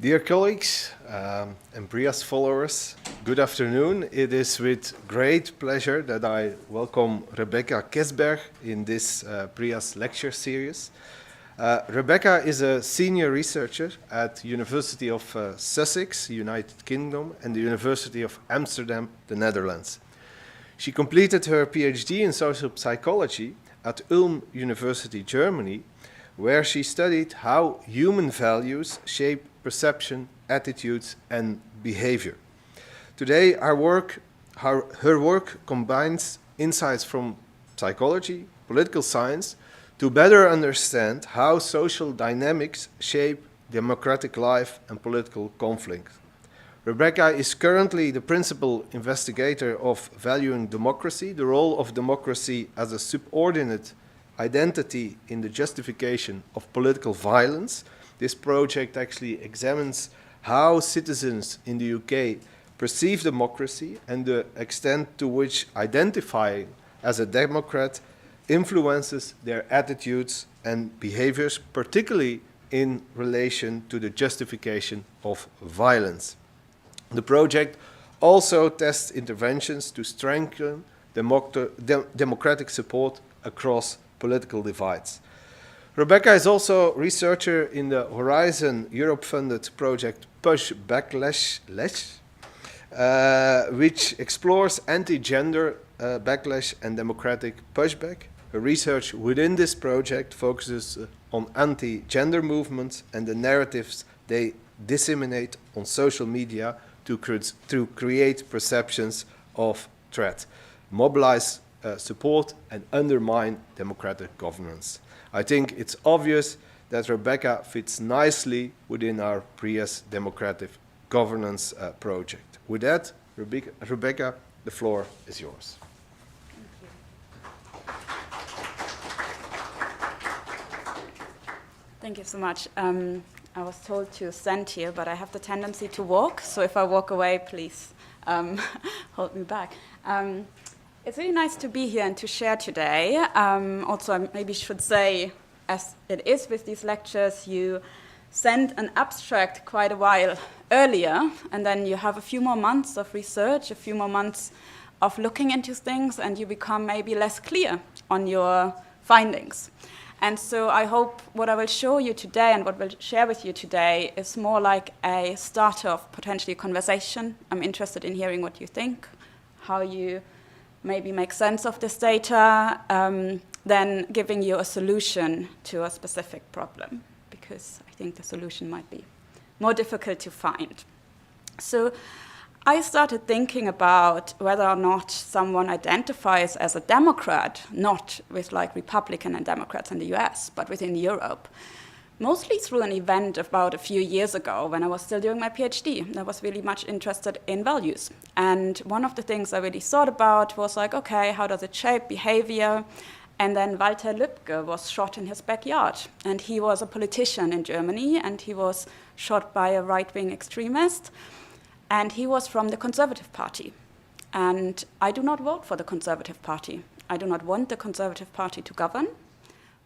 Dear colleagues and BrIAS followers, good afternoon. It is with great pleasure that I welcome Rebekka Kesberg in this BrIAS lecture series. Rebekka is a senior researcher at University of Sussex, United Kingdom, and the University of Amsterdam, the Netherlands. She completed her PhD in social psychology at Ulm University, Germany, where she studied how human values shape perception, attitudes, and behavior. Today, her work combines insights from psychology, political science, to better understand how social dynamics shape democratic life and political conflict. Rebekka is currently the principal investigator of Valuing Democracy, the role of democracy as a subordinate identity in the justification of political violence. This project actually examines how citizens in the UK perceive democracy and the extent to which identifying as a democrat influences their attitudes and behaviors, particularly in relation to the justification of violence. The project also tests interventions to strengthen democratic support across political divides. Rebekka is also a researcher in the Horizon Europe-funded project Push Backlash, which explores anti-gender backlash and democratic pushback. Her research within this project focuses on anti-gender movements and the narratives they disseminate on social media to create perceptions of threat, mobilize support, and undermine democratic governance. I think it's obvious that Rebekka fits nicely within our BrIAS democratic governance project. With that, Rebekka, the floor is yours. Thank you so much. I was told to stand here, but I have the tendency to walk, so if I walk away, please hold me back. It's really nice to be here and to share today. Also, I maybe should say, as it is with these lectures, you sent an abstract quite a while earlier, and then you have a few more months of research, a few more months of looking into things, and you become maybe less clear on your findings. And so I hope what I will show you today and what we'll share with you today is more like a start of potentially a conversation. I'm interested in hearing what you think, how you maybe make sense of this data, then giving you a solution to a specific problem, because I think the solution might be more difficult to find. So I started thinking about whether or not someone identifies as a Democrat, not with like Republican and Democrats in the US, but within Europe, mostly through an event about a few years ago when I was still doing my PhD. I was really much interested in values. And one of the things I really thought about was like, okay, how does it shape behavior? And then Walter Lübcke was shot in his backyard. And he was a politician in Germany, and he was shot by a right-wing extremist. And he was from the Conservative Party. And I do not vote for the Conservative Party. I do not want the Conservative Party to govern.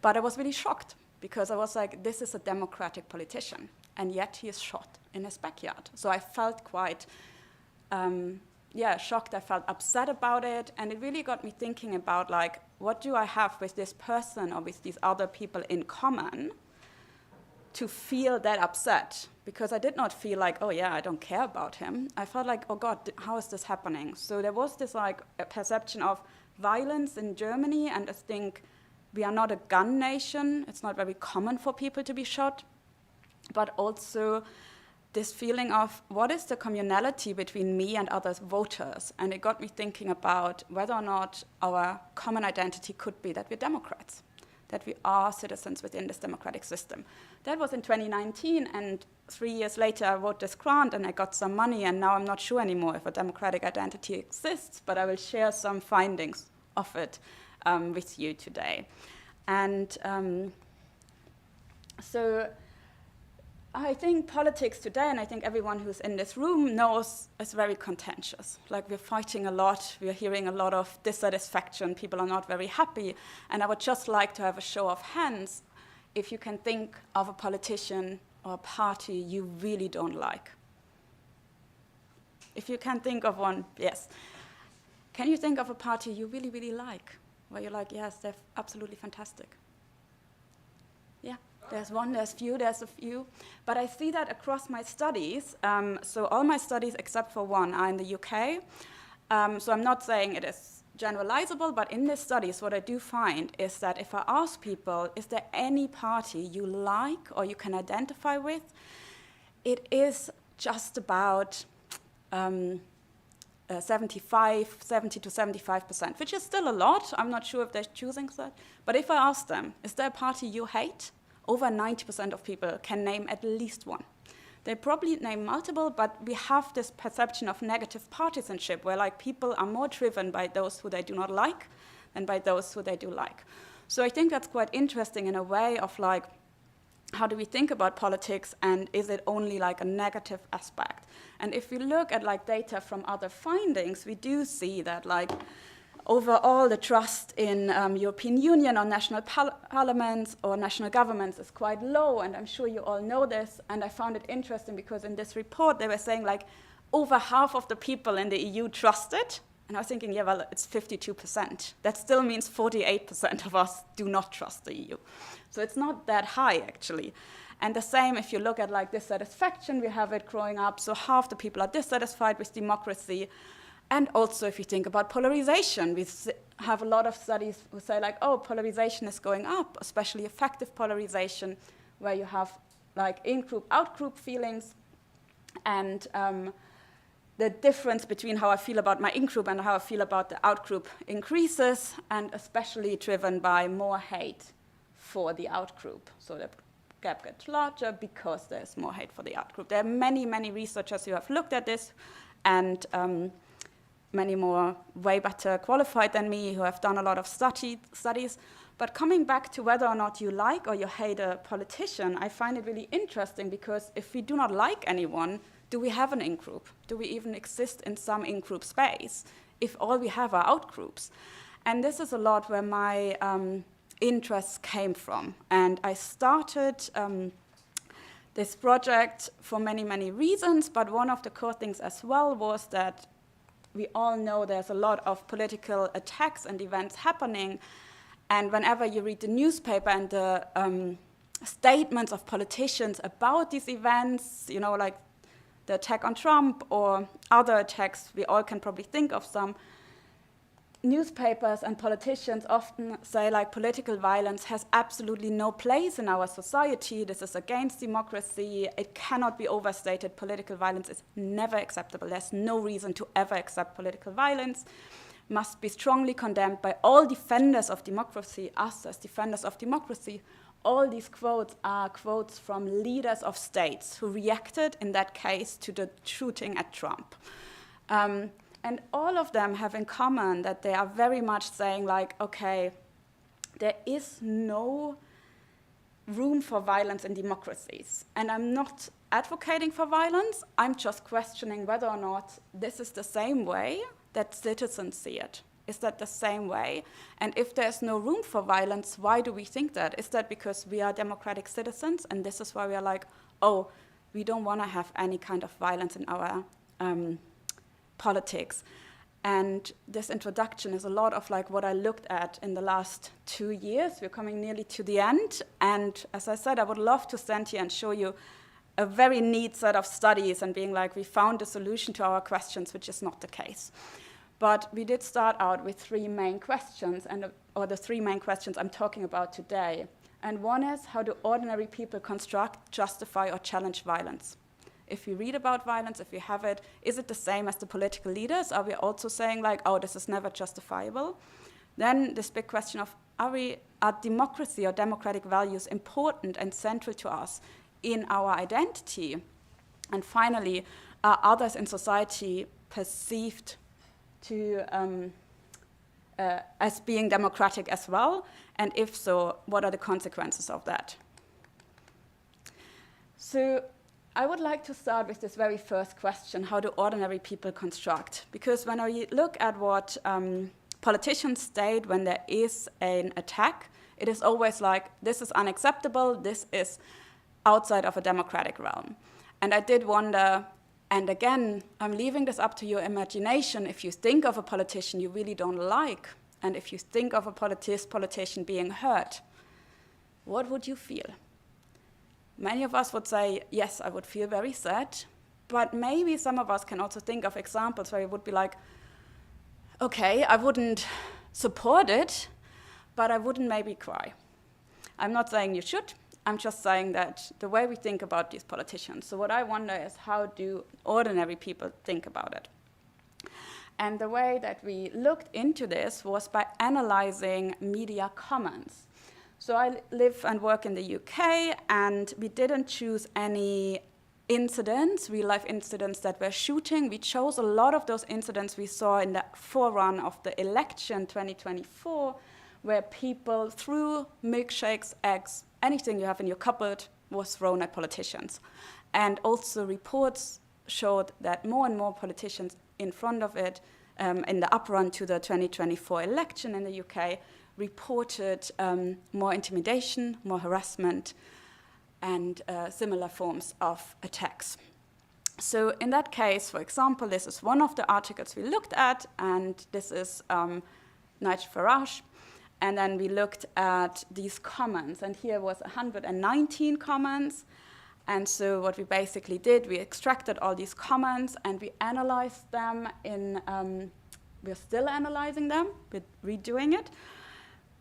But I was really shocked, because I was like, this is a democratic politician, and yet he is shot in his backyard. So I felt quite, shocked. I felt upset about it, and it really got me thinking about, like, what do I have with this person or with these other people in common to feel that upset? Because I did not feel like, oh yeah, I don't care about him. I felt like, oh God, how is this happening? So there was this like a perception of violence in Germany, and I think we are not a gun nation. It's not very common for people to be shot. But also this feeling of what is the communality between me and other voters? And it got me thinking about whether or not our common identity could be that we're Democrats, that we are citizens within this democratic system. That was in 2019, and 3 years later I wrote this grant and I got some money, and now I'm not sure anymore if a democratic identity exists, but I will share some findings of it with you today. And so I think politics today, and I think everyone who's in this room knows, is very contentious. Like, we're fighting a lot, we're hearing a lot of dissatisfaction, people are not very happy, and I would just like to have a show of hands if you can think of a politician or a party you really don't like? If you can think of one, yes. Can you think of a party you really, really like? Where you're like, yes, they're absolutely fantastic. Yeah, there's one, there's a few. But I see that across my studies. So all my studies except for one are in the UK. So I'm not saying it is generalizable, but in these studies, what I do find is that if I ask people, is there any party you like or you can identify with? It is just about 70 to 75%, which is still a lot. I'm not sure if they're choosing that. But if I ask them, is there a party you hate? Over 90% of people can name at least one. They probably name multiple, but we have this perception of negative partisanship where like people are more driven by those who they do not like than by those who they do like. So I think that's quite interesting in a way of like, how do we think about politics, and is it only like a negative aspect? And if we look at like data from other findings, we do see that like overall the trust in European Union or national parliaments or national governments is quite low, and I'm sure you all know this. And I found it interesting because in this report they were saying like over half of the people in the EU trust it. And I was thinking, yeah, well, it's 52%. That still means 48% of us do not trust the EU. So it's not that high, actually. And the same if you look at like dissatisfaction, we have it growing up. So half the people are dissatisfied with democracy. And also if you think about polarization, we have a lot of studies who say like, oh, polarization is going up, especially effective polarization, where you have like in-group, out-group feelings. And the difference between how I feel about my in-group and how I feel about the out-group increases, and especially driven by more hate for the out-group. So the gap gets larger because there's more hate for the out-group. There are many, many researchers who have looked at this, and many more way better qualified than me who have done a lot of studies. But coming back to whether or not you like or you hate a politician, I find it really interesting because if we do not like anyone, do we have an in-group? Do we even exist in some in-group space if all we have are out-groups? And this is a lot where my interests came from. And I started this project for many, many reasons, but one of the core things as well was that we all know there's a lot of political attacks and events happening, and whenever you read the newspaper and the statements of politicians about these events, you know, like the attack on Trump or other attacks, we all can probably think of some. Newspapers and politicians often say like political violence has absolutely no place in our society. This is against democracy. It cannot be overstated. Political violence is never acceptable. There's no reason to ever accept political violence. Must be strongly condemned by all defenders of democracy, us as defenders of democracy. All these quotes are quotes from leaders of states who reacted in that case to the shooting at Trump. And all of them have in common that they are very much saying like, okay, there is no room for violence in democracies. And I'm not advocating for violence, I'm just questioning whether or not this is the same way that citizens see it. Is that the same way? And if there's no room for violence, why do we think that? Is that because we are democratic citizens and this is why we are like, oh, we don't want to have any kind of violence in our politics? And this introduction is a lot of like what I looked at in the last 2 years. We're coming nearly to the end. And as I said, I would love to stand here and show you a very neat set of studies and being like, we found a solution to our questions, which is not the case. But we did start out with 3 main questions, or the 3 main questions I'm talking about today. And one is, how do ordinary people construct, justify, or challenge violence? If we read about violence, if we have it, is it the same as the political leaders? Are we also saying like, oh, this is never justifiable? Then this big question of, are democracy or democratic values important and central to us in our identity? And finally, are others in society perceived to as being democratic as well? And if so, what are the consequences of that? So I would like to start with this very first question, how do ordinary people construct? Because when I look at what politicians state when there is an attack, it is always like, this is unacceptable, this is outside of a democratic realm. And I did wonder, and again, I'm leaving this up to your imagination, if you think of a politician you really don't like, and if you think of a politician being hurt, what would you feel? Many of us would say, yes, I would feel very sad, but maybe some of us can also think of examples where it would be like, okay, I wouldn't support it, but I wouldn't maybe cry. I'm not saying you should, I'm just saying that the way we think about these politicians. So what I wonder is, how do ordinary people think about it? And the way that we looked into this was by analyzing media comments. So I live and work in the UK, and we didn't choose any incidents, real-life incidents that were shooting. We chose a lot of those incidents we saw in the forerun of the election 2024, where people threw milkshakes, eggs, anything you have in your cupboard was thrown at politicians. And also reports showed that more and more politicians in front of it, in the uprun to the 2024 election in the UK, reported more intimidation, more harassment, and similar forms of attacks. So in that case, for example, this is one of the articles we looked at, and this is Nigel Farage. And then we looked at these comments, and here was 119 comments. And so what we basically did, we extracted all these comments and we analyzed them we're still analyzing them, we're redoing it.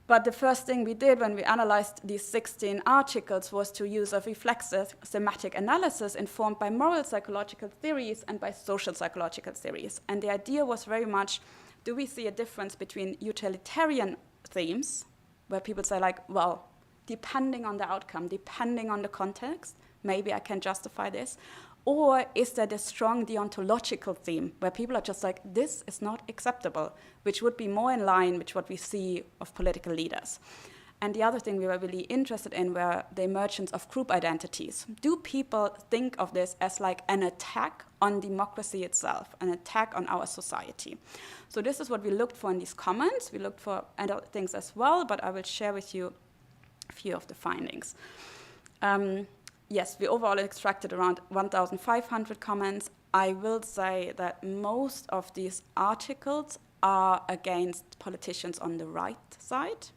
But the first thing we did when we analyzed these 16 articles was to use a reflexive thematic analysis informed by moral psychological theories and by social psychological theories. And the idea was very much, do we see a difference between utilitarian themes, where people say like, well, depending on the outcome, depending on the context, maybe I can justify this, or is there this strong deontological theme where people are just like, this is not acceptable, which would be more in line with what we see of political leaders. And the other thing we were really interested in were the emergence of group identities. Do people think of this as like an attack on democracy itself, an attack on our society? So this is what we looked for in these comments. We looked for other things as well, but I will share with you a few of the findings. Yes, we overall extracted around 1,500 comments. I will say that most of these articles are against politicians on the right side,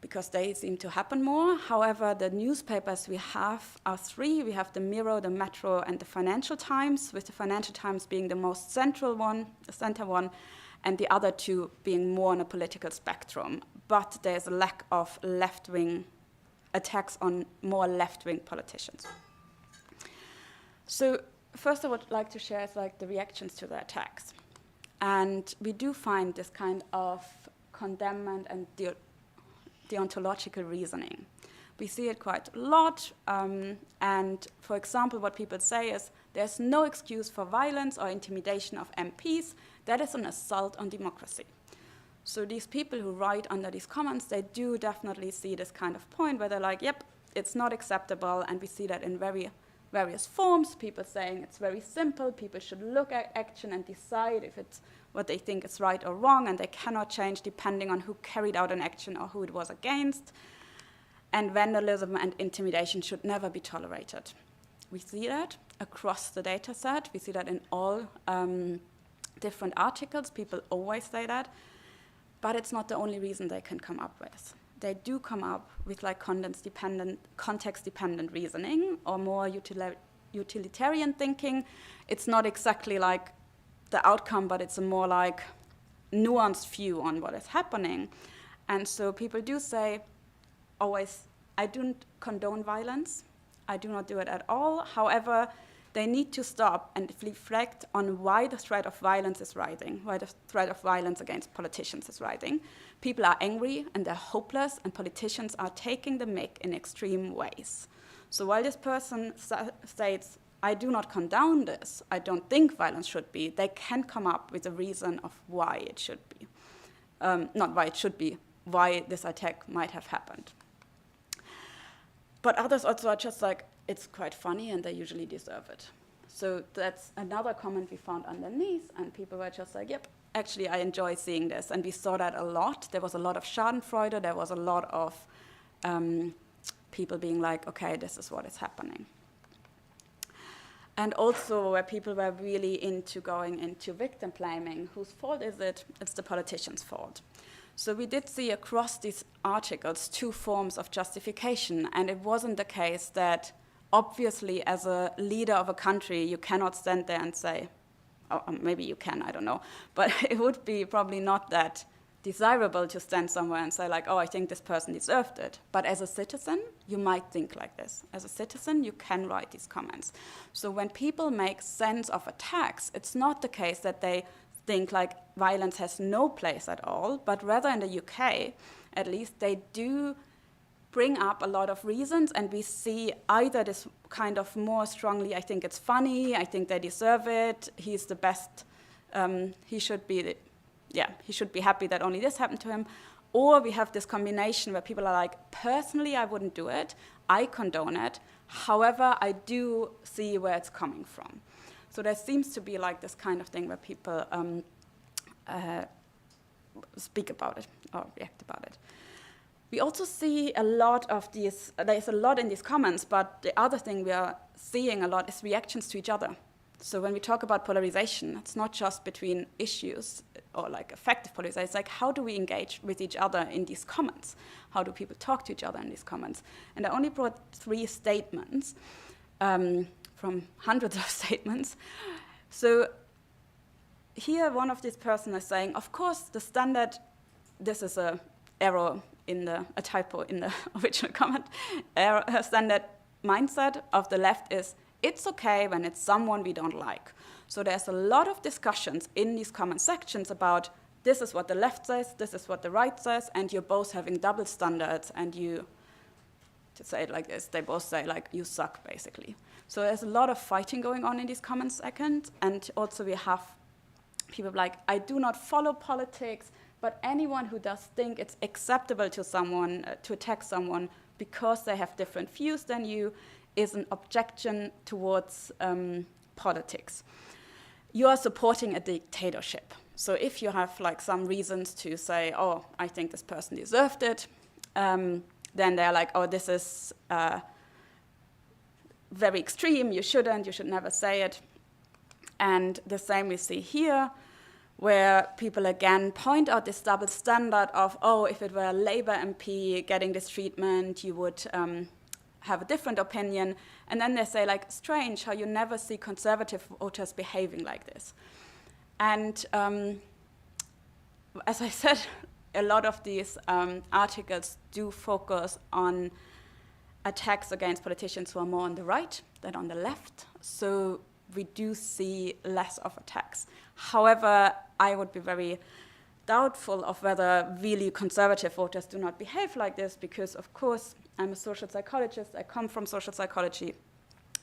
because they seem to happen more. However, the newspapers we have are three. We have the Mirror, the Metro, and the Financial Times, with the Financial Times being the most central one, the center one, and the other two being more on a political spectrum. But there's a lack of left-wing attacks on more left-wing politicians. So first I would like to share is like the reactions to the attacks. And we do find this kind of condemnment and deontological reasoning. We see it quite a lot, and for example, what people say is, there's no excuse for violence or intimidation of MPs. That is an assault on democracy. So these people who write under these comments, they do definitely see this kind of point where they're like, yep, it's not acceptable, and we see that in various forms, people saying it's very simple, people should look at action and decide if it's what they think is right or wrong, and they cannot change depending on who carried out an action or who it was against. And vandalism and intimidation should never be tolerated. We see that across the data set. We see that in all different articles. People always say that. But it's not the only reason they can come up with. They do come up with like context-dependent reasoning or more utilitarian thinking. It's not exactly like the outcome, but it's a more like nuanced view on what is happening. And so people do say, always, I don't condone violence. I do not do it at all. However, they need to stop and reflect on why the threat of violence is rising, why the threat of violence against politicians is rising. People are angry and they're hopeless, and politicians are taking the mick in extreme ways. So while this person states, I do not condone this, I don't think violence should be, they can come up with a reason of why it should be. Not why it should be, why this attack might have happened. But others also are just like, it's quite funny and they usually deserve it. So that's another comment we found underneath, and people were just like, yep, actually I enjoy seeing this. And we saw that a lot. There was a lot of schadenfreude, there was a lot of people being like, okay, this is what is happening. And also where people were really into going into victim blaming. Whose fault is it? It's the politician's fault. So we did see across these articles 2 forms of justification, and it wasn't the case that obviously as a leader of a country you cannot stand there and say, oh, maybe you can, I don't know, but it would be probably not that desirable to stand somewhere and say like, oh, I think this person deserved it. But as a citizen, you might think like this. As a citizen, you can write these comments. So when people make sense of attacks, it's not the case that they think like violence has no place at all, but rather in the UK, at least, they do bring up a lot of reasons, and we see either this kind of more strongly, I think it's funny, I think they deserve it, he's the best, he should be happy that only this happened to him. Or we have this combination where people are like, personally, I wouldn't do it, I condone it, however, I do see where it's coming from. So there seems to be like this kind of thing where people speak about it or react about it. We also see a lot of these, there's a lot in these comments, but the other thing we are seeing a lot is reactions to each other. So when we talk about polarization, it's not just between issues or like effective polarization, it's like how do we engage with each other in these comments? How do people talk to each other in these comments? And I only brought 3 statements from hundreds of statements. So here one of these person is saying, of course the standard, this is a typo in the original comment, standard mindset of the left is, it's okay when it's someone we don't like. So there's a lot of discussions in these comment sections about this is what the left says, this is what the right says, and you're both having double standards, and you, to say it like this, they both say like, you suck, basically. So there's a lot of fighting going on in these comment sections, and also we have people like, I do not follow politics, but anyone who does think it's acceptable to someone, to attack someone because they have different views than you, is an objection towards politics. You are supporting a dictatorship. So if you have like some reasons to say, oh, I think this person deserved it, then they're like, oh, this is very extreme, you should never say it. And the same we see here, where people again point out this double standard of, oh, if it were a Labour MP getting this treatment, you would have a different opinion. And then they say, like, strange how you never see conservative voters behaving like this. And as I said, a lot of these articles do focus on attacks against politicians who are more on the right than on the left. So we do see less of attacks. However, I would be very doubtful of whether really conservative voters do not behave like this, because of course I'm a social psychologist, I come from social psychology,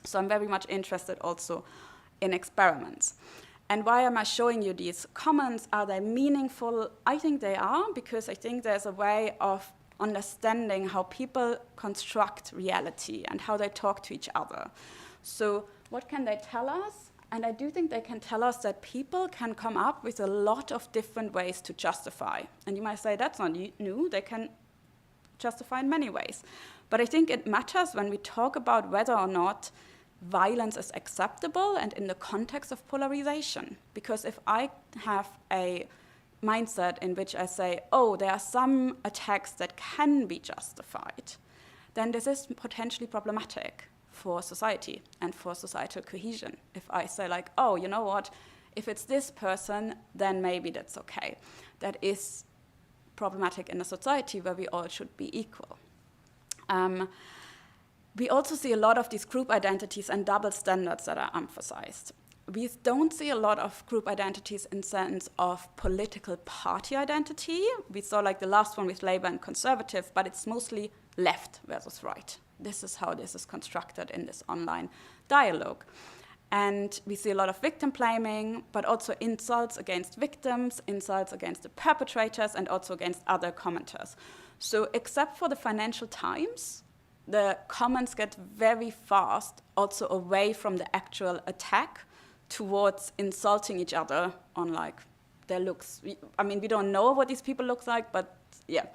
so I'm very much interested also in experiments. And why am I showing you these comments? Are they meaningful? I think they are, because I think there's a way of understanding how people construct reality and how they talk to each other. So what can they tell us? And I do think they can tell us that people can come up with a lot of different ways to justify. And you might say, that's not new, they can justify in many ways. But I think it matters when we talk about whether or not violence is acceptable and in the context of polarization. Because if I have a mindset in which I say, oh, there are some attacks that can be justified, then this is potentially problematic for society and for societal cohesion. If I say like, oh, you know what, if it's this person, then maybe that's okay. That is problematic in a society where we all should be equal. We also see a lot of these group identities and double standards that are emphasized. We don't see a lot of group identities in sense of political party identity. We saw like the last one with Labour and Conservative, but it's mostly left versus right. This is how this is constructed in this online dialogue. And we see a lot of victim blaming, but also insults against victims, insults against the perpetrators, and also against other commenters. So except for the Financial Times, the comments get very fast also away from the actual attack towards insulting each other on like their looks. I mean, we don't know what these people look like, but yeah.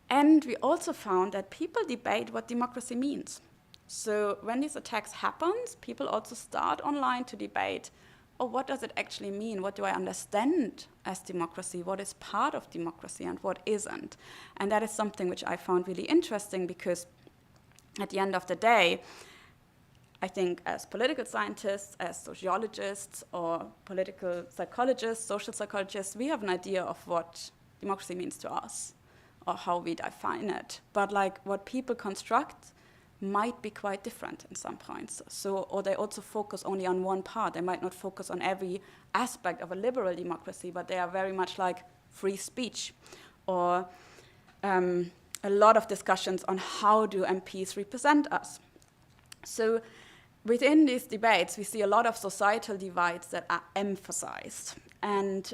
And we also found that people debate what democracy means. So when these attacks happen, people also start online to debate, oh, what does it actually mean? What do I understand as democracy? What is part of democracy and what isn't? And that is something which I found really interesting, because at the end of the day, I think as political scientists, as sociologists, or political psychologists, social psychologists, we have an idea of what democracy means to us, or how we define it. But like what people construct might be quite different in some points. So, or they also focus only on one part. They might not focus on every aspect of a liberal democracy, but they are very much like free speech, or a lot of discussions on how do MPs represent us. So within these debates, we see a lot of societal divides that are emphasized. And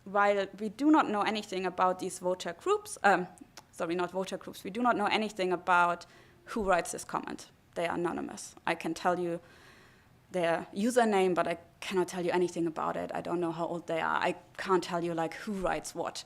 while we do not know anything about these voter groups, we do not know anything about who writes this comment. They are anonymous. I can tell you their username, but I cannot tell you anything about it. I don't know how old they are. I can't tell you like who writes what.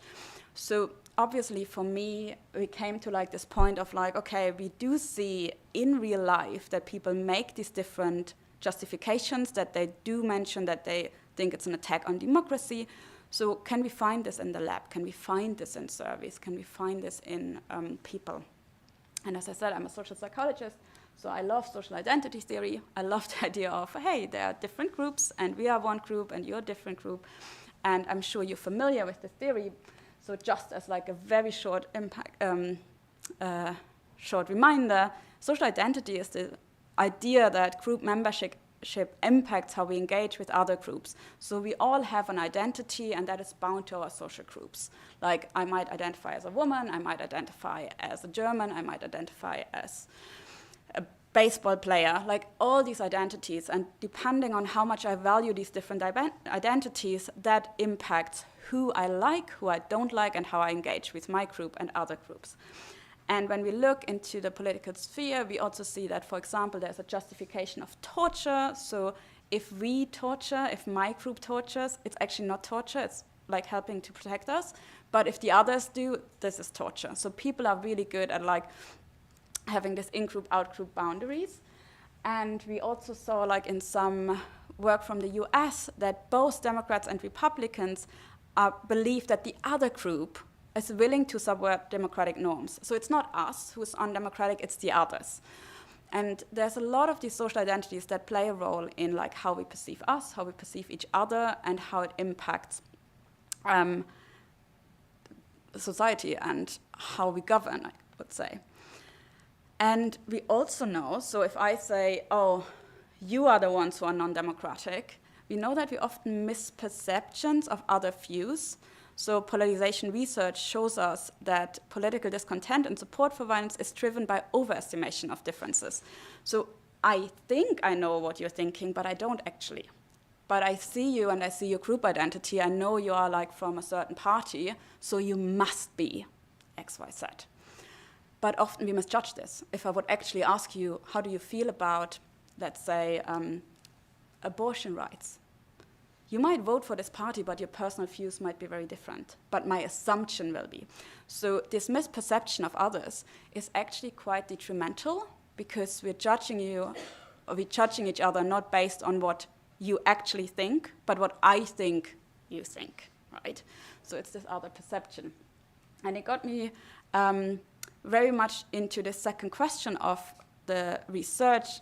So obviously for me, we came to like this point of like, okay, we do see in real life that people make these different justifications, that they do mention that they think it's an attack on democracy. So can we find this in the lab? Can we find this in surveys? Can we find this in people? And as I said, I'm a social psychologist, so I love social identity theory. I love the idea of, hey, there are different groups, and we are one group, and you're a different group. And I'm sure you're familiar with this theory. So just as like a very short short reminder, social identity is the idea that group membership impacts how we engage with other groups. So we all have an identity, and that is bound to our social groups. Like I might identify as a woman, I might identify as a German, I might identify as a baseball player, like all these identities. And depending on how much I value these different identities, that impacts who I like, who I don't like, and how I engage with my group and other groups. And when we look into the political sphere, we also see that, for example, there's a justification of torture. So if we torture, if my group tortures, it's actually not torture, it's like helping to protect us. But if the others do, this is torture. So people are really good at like having this in-group, out-group boundaries. And we also saw like in some work from the US that both Democrats and Republicans believe that the other group is willing to subvert democratic norms. So it's not us who's undemocratic, it's the others. And there's a lot of these social identities that play a role in like how we perceive us, how we perceive each other, and how it impacts society and how we govern, I would say. And we also know, so if I say, oh, you are the ones who are non-democratic, we know that we often miss perceptions of other views. So polarization research shows us that political discontent and support for violence is driven by overestimation of differences. So I think I know what you're thinking, but I don't actually. But I see you and I see your group identity. I know you are like from a certain party, so you must be X, Y, Z. But often we misjudge this. If I would actually ask you, how do you feel about, let's say, abortion rights? You might vote for this party, but your personal views might be very different. But my assumption will be. So this misperception of others is actually quite detrimental, because we're judging each other not based on what you actually think, but what I think you think, right? So it's this other perception. And it got me very much into the second question of the research.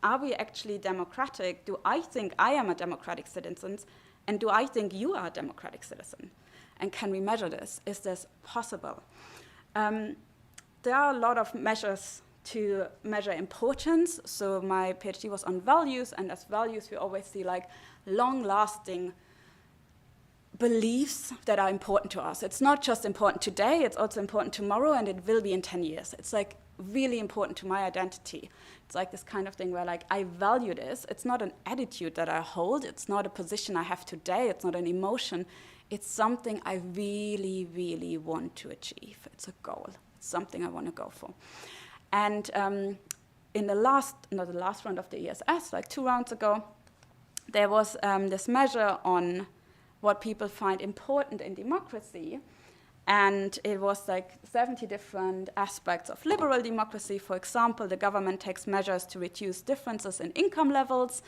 Are we actually democratic? Do I think I am a democratic citizen? And do I think you are a democratic citizen? And can we measure this? Is this possible? There are a lot of measures to measure importance. So my PhD was on values, and as values we always see like long-lasting beliefs that are important to us. It's not just important today, it's also important tomorrow, and it will be in 10 years. It's like really important to my identity. It's like this kind of thing where like I value this. It's not an attitude that I hold. It's not a position I have today. It's not an emotion. It's something I really, really want to achieve. It's a goal. It's something I want to go for. And in the last round of the ESS, like 2 rounds ago, there was this measure on what people find important in democracy. And it was like 70 different aspects of liberal democracy. For example, the government takes measures to reduce differences in income levels.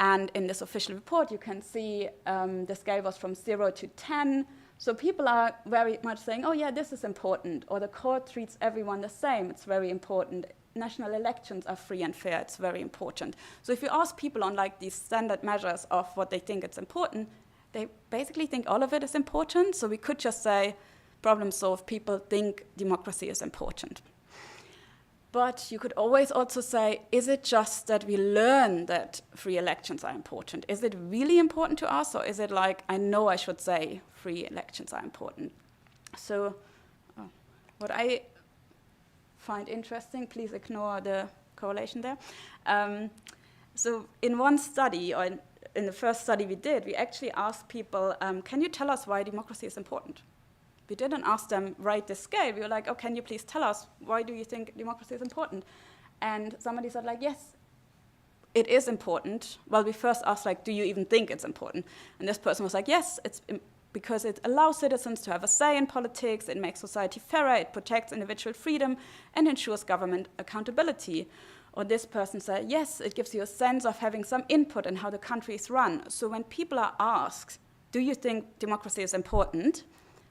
And in this official report, you can see the scale was from 0 to 10. So people are very much saying, oh yeah, this is important. Or the court treats everyone the same, it's very important. National elections are free and fair, it's very important. So if you ask people on like these standard measures of what they think it's important, they basically think all of it is important. So we could just say, problem solved, people think democracy is important. But you could always also say, is it just that we learn that free elections are important? Is it really important to us, or is it like, I know I should say free elections are important? So what I find interesting, please ignore the correlation there. So in one study, or in the first study we did, we actually asked people, can you tell us why democracy is important? We didn't ask them, write this scale. We were like, oh, can you please tell us, why do you think democracy is important? And somebody said, like, yes, it is important. Well, we first asked, like, do you even think it's important? And this person was like, yes, it's because it allows citizens to have a say in politics, it makes society fairer, it protects individual freedom, and ensures government accountability. Or this person said, yes, it gives you a sense of having some input in how the country is run. So when people are asked, do you think democracy is important?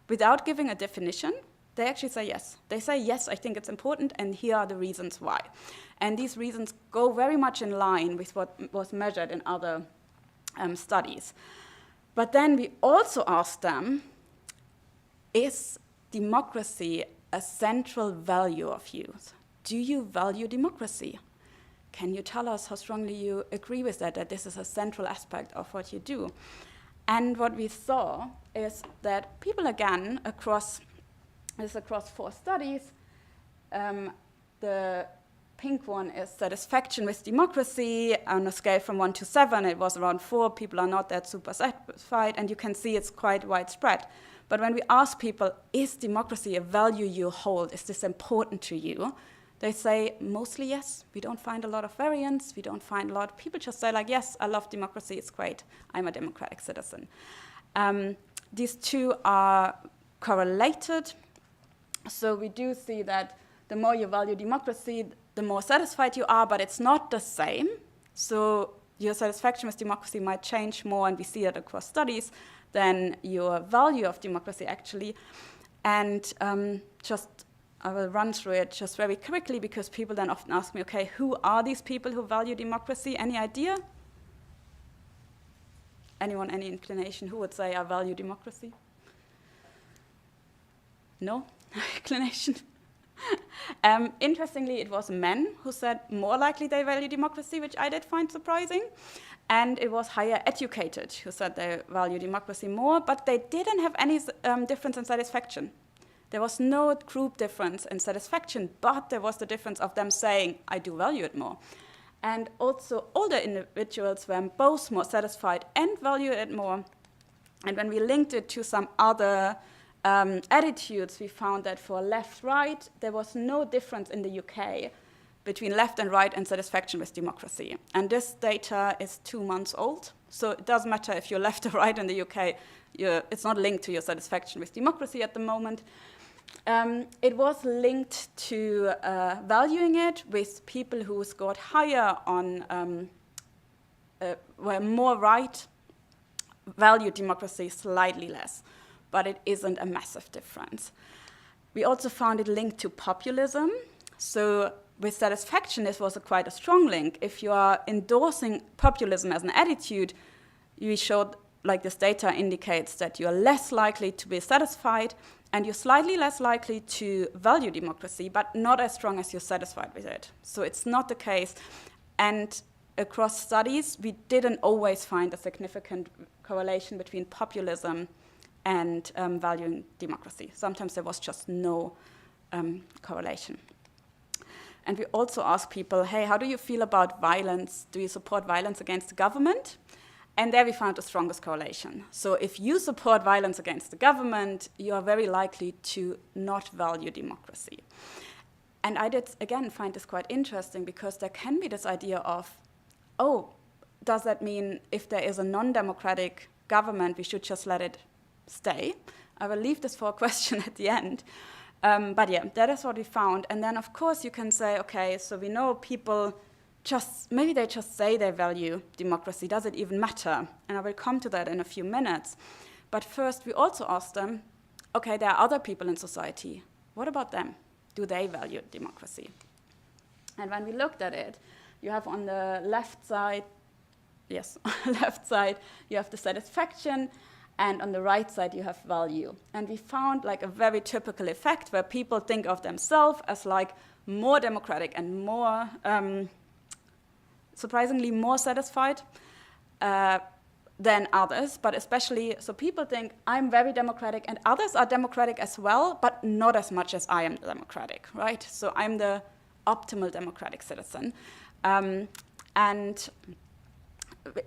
Without giving a definition, they actually say yes. They say, yes, I think it's important, and here are the reasons why. And these reasons go very much in line with what was measured in other studies. But then we also asked them, is democracy a central value of yours? Do you value democracy? Can you tell us how strongly you agree with that this is a central aspect of what you do? And what we saw is that people, again, across 4 studies, the pink one is satisfaction with democracy. On a scale from 1 to 7, it was around 4. People are not that super satisfied, and you can see it's quite widespread. But when we ask people, is democracy a value you hold? Is this important to you? They say mostly yes. We don't find a lot of variance. We don't find a lot. People just say like, yes, I love democracy. It's great. I'm a democratic citizen. These two are correlated. So we do see that the more you value democracy, the more satisfied you are, but it's not the same. So your satisfaction with democracy might change more, and we see that across studies, than your value of democracy actually. And I will run through it just very quickly, because people then often ask me, okay, who are these people who value democracy? Any idea? Anyone, any inclination? Who would say I value democracy? No inclination? Interestingly, it was men who said more likely they value democracy, which I did find surprising. And it was higher educated who said they value democracy more, but they didn't have any difference in satisfaction. There was no group difference in satisfaction, but there was the difference of them saying, I do value it more. And also older individuals were both more satisfied and value it more. And when we linked it to some other attitudes, we found that for left-right, there was no difference in the UK between left and right in satisfaction with democracy. And this data is 2 months old, so it doesn't matter if you're left or right in the UK, it's not linked to your satisfaction with democracy at the moment. It was linked to valuing it with people who scored higher on, were more right, valued democracy slightly less, but it isn't a massive difference. We also found it linked to populism. So with satisfaction, this was quite a strong link. If you are endorsing populism as an attitude, we showed, like this data indicates, that you are less likely to be satisfied, and you're slightly less likely to value democracy, but not as strong as you're satisfied with it. So it's not the case. And across studies, we didn't always find a significant correlation between populism and valuing democracy. Sometimes there was just no correlation. And we also asked people, hey, how do you feel about violence? Do you support violence against the government? And there we found the strongest correlation. So if you support violence against the government, you are very likely to not value democracy. And I did, again, find this quite interesting, because there can be this idea of, oh, does that mean if there is a non-democratic government, we should just let it stay? I will leave this for a question at the end. But yeah, that is what we found. And then, of course, you can say, okay, so we know people maybe they just say they value democracy. Does it even matter? And I will come to that in a few minutes. But first, we also asked them, okay, there are other people in society. What about them? Do they value democracy? And when we looked at it, you have on the left side, yes, left side, you have the satisfaction, and on the right side, you have value. And we found like a very typical effect where people think of themselves as like more democratic and more, surprisingly more satisfied than others, but especially, so people think I'm very democratic and others are democratic as well, but not as much as I am democratic, right? So I'm the optimal democratic citizen. And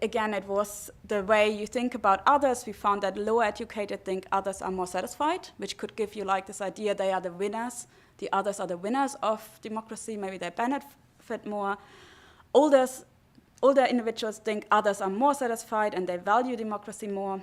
again, it was the way you think about others. We found that lower educated think others are more satisfied, which could give you like this idea they are the winners, the others are the winners of democracy, maybe they benefit more. Older individuals think others are more satisfied and they value democracy more.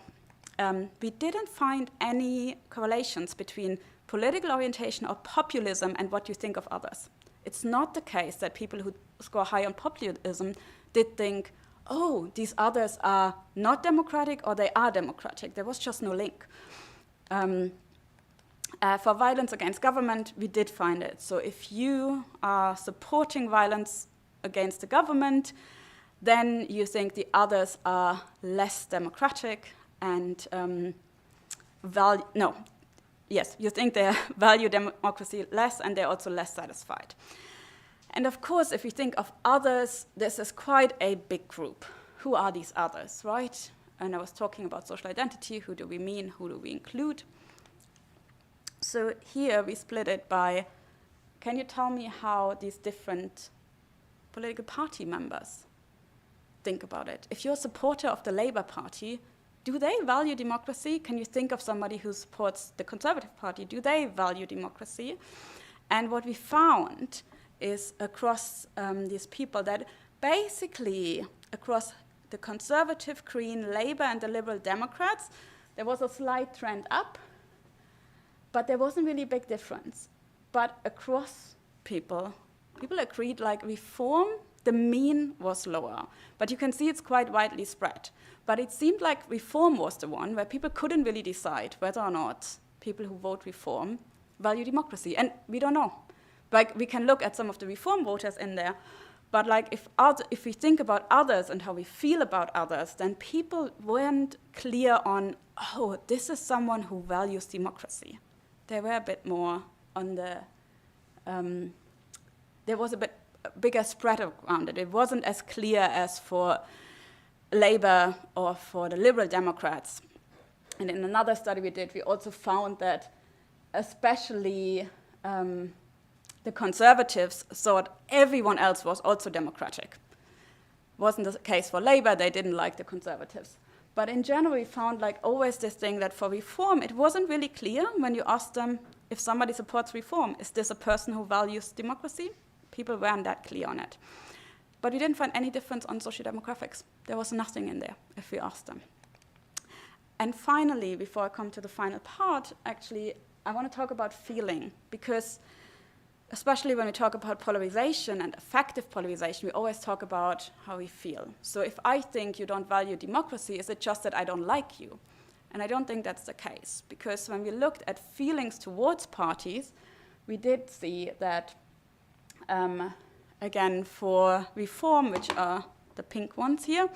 We didn't find any correlations between political orientation or populism and what you think of others. It's not the case that people who score high on populism did think, oh, these others are not democratic or they are democratic. There was just no link. For violence against government, we did find it. So if you are supporting violence against the government, then you think the others are less democratic and you think they value democracy less and they're also less satisfied. And of course, if we think of others, this is quite a big group. Who are these others, right? And I was talking about social identity. Who do we mean? Who do we include? So here we split it by, can you tell me how these different political party members think about it? If you're a supporter of the Labour Party, do they value democracy? Can you think of somebody who supports the Conservative Party? Do they value democracy? And what we found is across these people that basically across the Conservative, Green, Labour, and the Liberal Democrats, there was a slight trend up, but there wasn't really a big difference. But across people agreed like reform, the mean was lower. But you can see it's quite widely spread. But it seemed like reform was the one where people couldn't really decide whether or not people who vote reform value democracy. And we don't know. Like, we can look at some of the reform voters in there, but like if we think about others and how we feel about others, then people weren't clear on, oh, this is someone who values democracy. They were a bit more on the, there was a bit bigger spread around it. It wasn't as clear as for Labour or for the Liberal Democrats. And in another study we did, we also found that especially the Conservatives thought everyone else was also democratic. Wasn't the case for Labour, they didn't like the Conservatives. But in general, we found like always this thing that for reform, it wasn't really clear when you asked them if somebody supports reform, is this a person who values democracy? People weren't that clear on it. But we didn't find any difference on social demographics. There was nothing in there if we asked them. And finally, before I come to the final part, actually, I want to talk about feeling, because especially when we talk about polarization and effective polarization, we always talk about how we feel. So if I think you don't value democracy, is it just that I don't like you? And I don't think that's the case, because when we looked at feelings towards parties, we did see that, again, for reform, which are the pink ones here,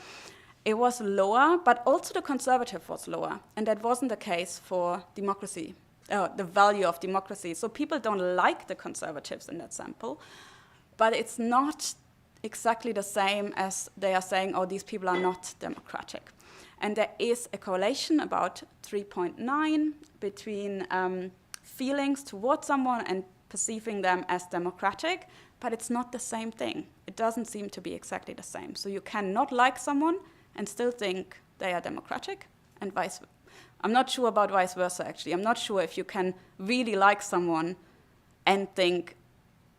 it was lower, but also the Conservative was lower. And that wasn't the case for democracy. The value of democracy. So people don't like the Conservatives in that sample, but it's not exactly the same as they are saying, oh, these people are not democratic. And there is a correlation about 3.9 between feelings towards someone and perceiving them as democratic, but it's not the same thing. It doesn't seem to be exactly the same. So you cannot like someone and still think they are democratic, and vice versa. I'm not sure about vice versa, actually. I'm not sure if you can really like someone and think,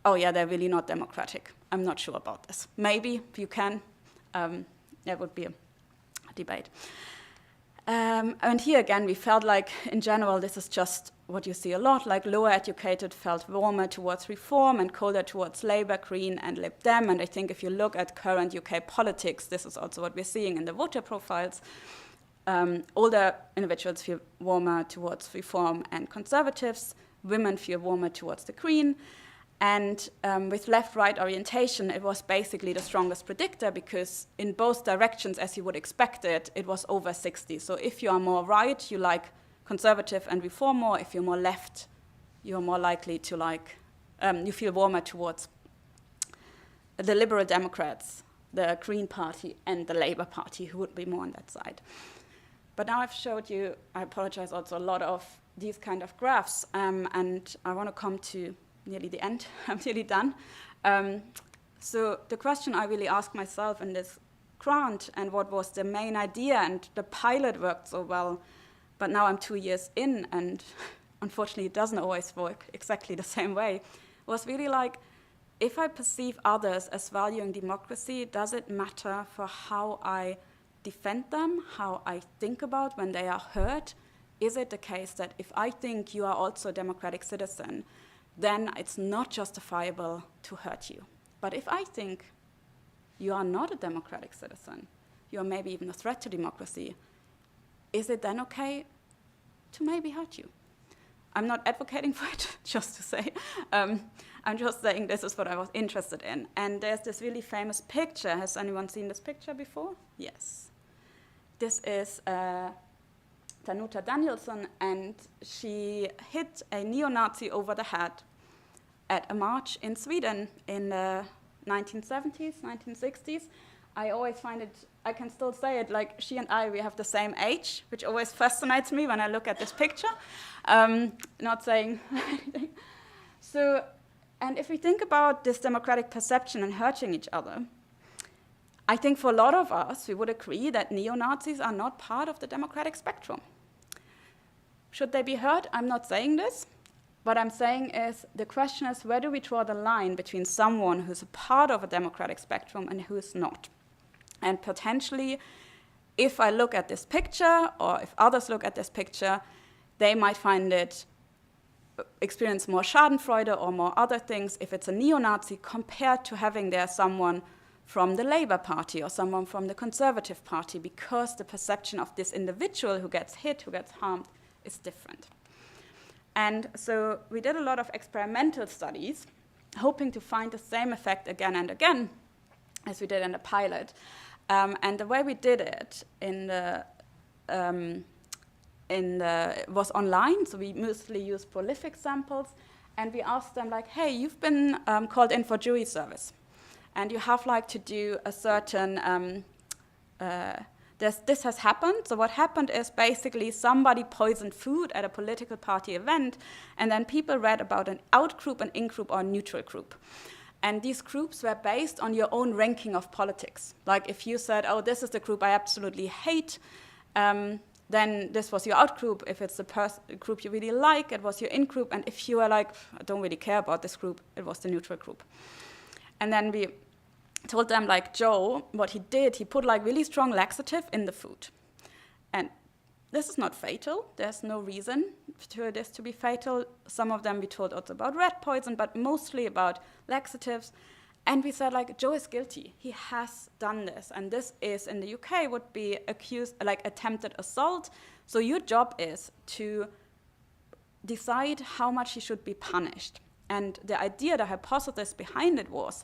oh, yeah, they're really not democratic. I'm not sure about this. Maybe you can. That would be a debate. And here again, we felt like, in general, this is just what you see a lot, like lower educated felt warmer towards reform and colder towards Labour, Green, and Lib Dem. And I think if you look at current UK politics, this is also what we're seeing in the voter profiles. Older individuals feel warmer towards reform and conservatives. Women feel warmer towards the Green. And with left-right orientation, it was basically the strongest predictor because in both directions, as you would expect it, it was over 60. So if you are more right, you like conservative and reform more. If you're more left, you're more likely to like, you feel warmer towards the Liberal Democrats, the Green Party, and the Labour Party, who would be more on that side. But now I've showed you, I apologize, also a lot of these kind of graphs, and I want to come to nearly the end. I'm nearly done. So the question I really asked myself in this grant, and what was the main idea, and the pilot worked so well, but now I'm 2 years in, and unfortunately it doesn't always work exactly the same way, was really like, if I perceive others as valuing democracy, does it matter for how I defend them, how I think about when they are hurt? Is it the case that if I think you are also a democratic citizen, then it's not justifiable to hurt you? But if I think you are not a democratic citizen, you are maybe even a threat to democracy, is it then okay to maybe hurt you? I'm not advocating for it, just to say. I'm just saying this is what I was interested in. And there's this really famous picture. Has anyone seen this picture before? Yes. This is Danuta Danielsson, and she hit a neo-Nazi over the head at a march in Sweden in the 1970s, 1960s. I always find it, I can still say it, like she and I, we have the same age, which always fascinates me when I look at this picture. Not saying anything. So, and if we think about this democratic perception and hurting each other, I think for a lot of us, we would agree that neo-Nazis are not part of the democratic spectrum. Should they be heard? I'm not saying this. What I'm saying is, the question is, where do we draw the line between someone who's a part of a democratic spectrum and who's not? And potentially, if I look at this picture, or if others look at this picture, they might find it, experience more schadenfreude or more other things if it's a neo-Nazi compared to having there someone from the Labour Party or someone from the Conservative Party, because the perception of this individual who gets hit, who gets harmed, is different. And so we did a lot of experimental studies, hoping to find the same effect again and again as we did in the pilot. And the way we did it was online, so we mostly used prolific samples, and we asked them, like, hey, you've been called in for jury service, and you have like to do a certain, this has happened. So what happened is basically somebody poisoned food at a political party event, and then people read about an out-group, an in-group, or a neutral group. And these groups were based on your own ranking of politics. Like if you said, oh, this is the group I absolutely hate, then this was your out-group. If it's the group you really like, it was your in-group. And if you were like, I don't really care about this group, it was the neutral group. And then we told them, like, Joe, what he did, he put like really strong laxative in the food. And this is not fatal. There's no reason for this to be fatal. Some of them we told also about rat poison, but mostly about laxatives. And we said, like, Joe is guilty. He has done this. And this is, in the UK, would be accused, like, attempted assault. So your job is to decide how much he should be punished. And the idea, the hypothesis behind it was,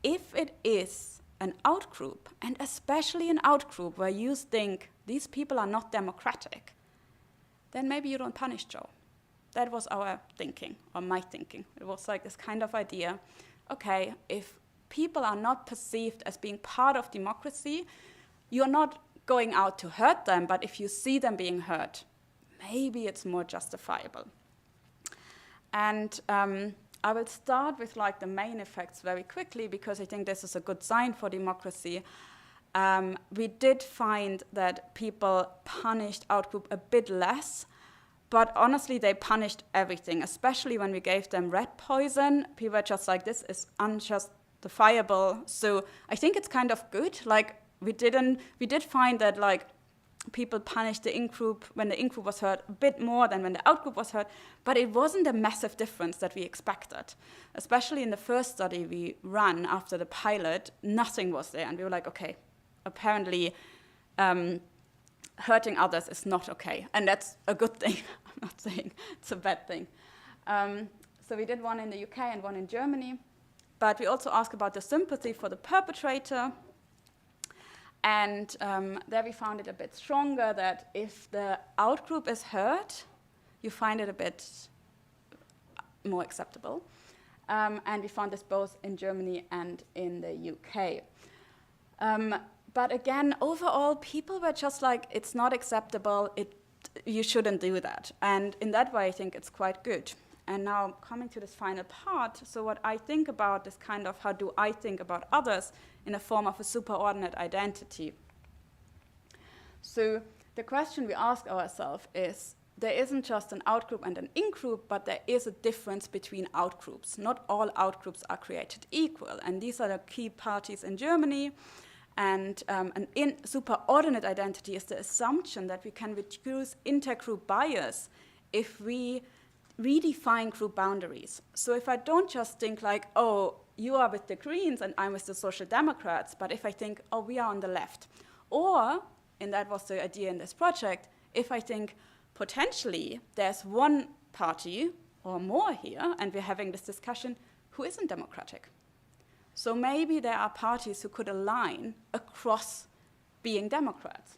if it is an out-group, and especially an out-group where you think these people are not democratic, then maybe you don't punish Joe. That was our thinking, or my thinking. It was like this kind of idea, okay, if people are not perceived as being part of democracy, you're not going out to hurt them, but if you see them being hurt, maybe it's more justifiable. And I will start with like the main effects very quickly, because I think this is a good sign for democracy. We did find that people punished out-group a bit less, but honestly, they punished everything, especially when we gave them rat poison. People were just like, this is unjustifiable. So I think it's kind of good. Like, we did find that, like, people punished the in-group when the in-group was hurt a bit more than when the out-group was hurt, but it wasn't a massive difference that we expected. Especially in the first study we ran after the pilot, nothing was there, and we were like, okay, apparently hurting others is not okay, and that's a good thing. I'm not saying it's a bad thing. So we did one in the UK and one in Germany, but we also asked about the sympathy for the perpetrator. And there we found it a bit stronger, that if the out-group is hurt, you find it a bit more acceptable. And we found this both in Germany and in the UK. But again, overall, people were just like, it's not acceptable, you shouldn't do that. And in that way, I think it's quite good. And now coming to this final part, so what I think about is kind of how do I think about others in the form of a superordinate identity. So the question we ask ourselves is, there isn't just an outgroup and an in-group, but there is a difference between outgroups. Not all outgroups are created equal, and these are the key parties in Germany. And an superordinate identity is the assumption that we can reduce intergroup bias if we redefine group boundaries. So if I don't just think like, oh, you are with the Greens and I'm with the Social Democrats, but if I think, oh, we are on the left. Or, and that was the idea in this project, if I think potentially there's one party or more here, and we're having this discussion, who isn't democratic. So maybe there are parties who could align across being Democrats.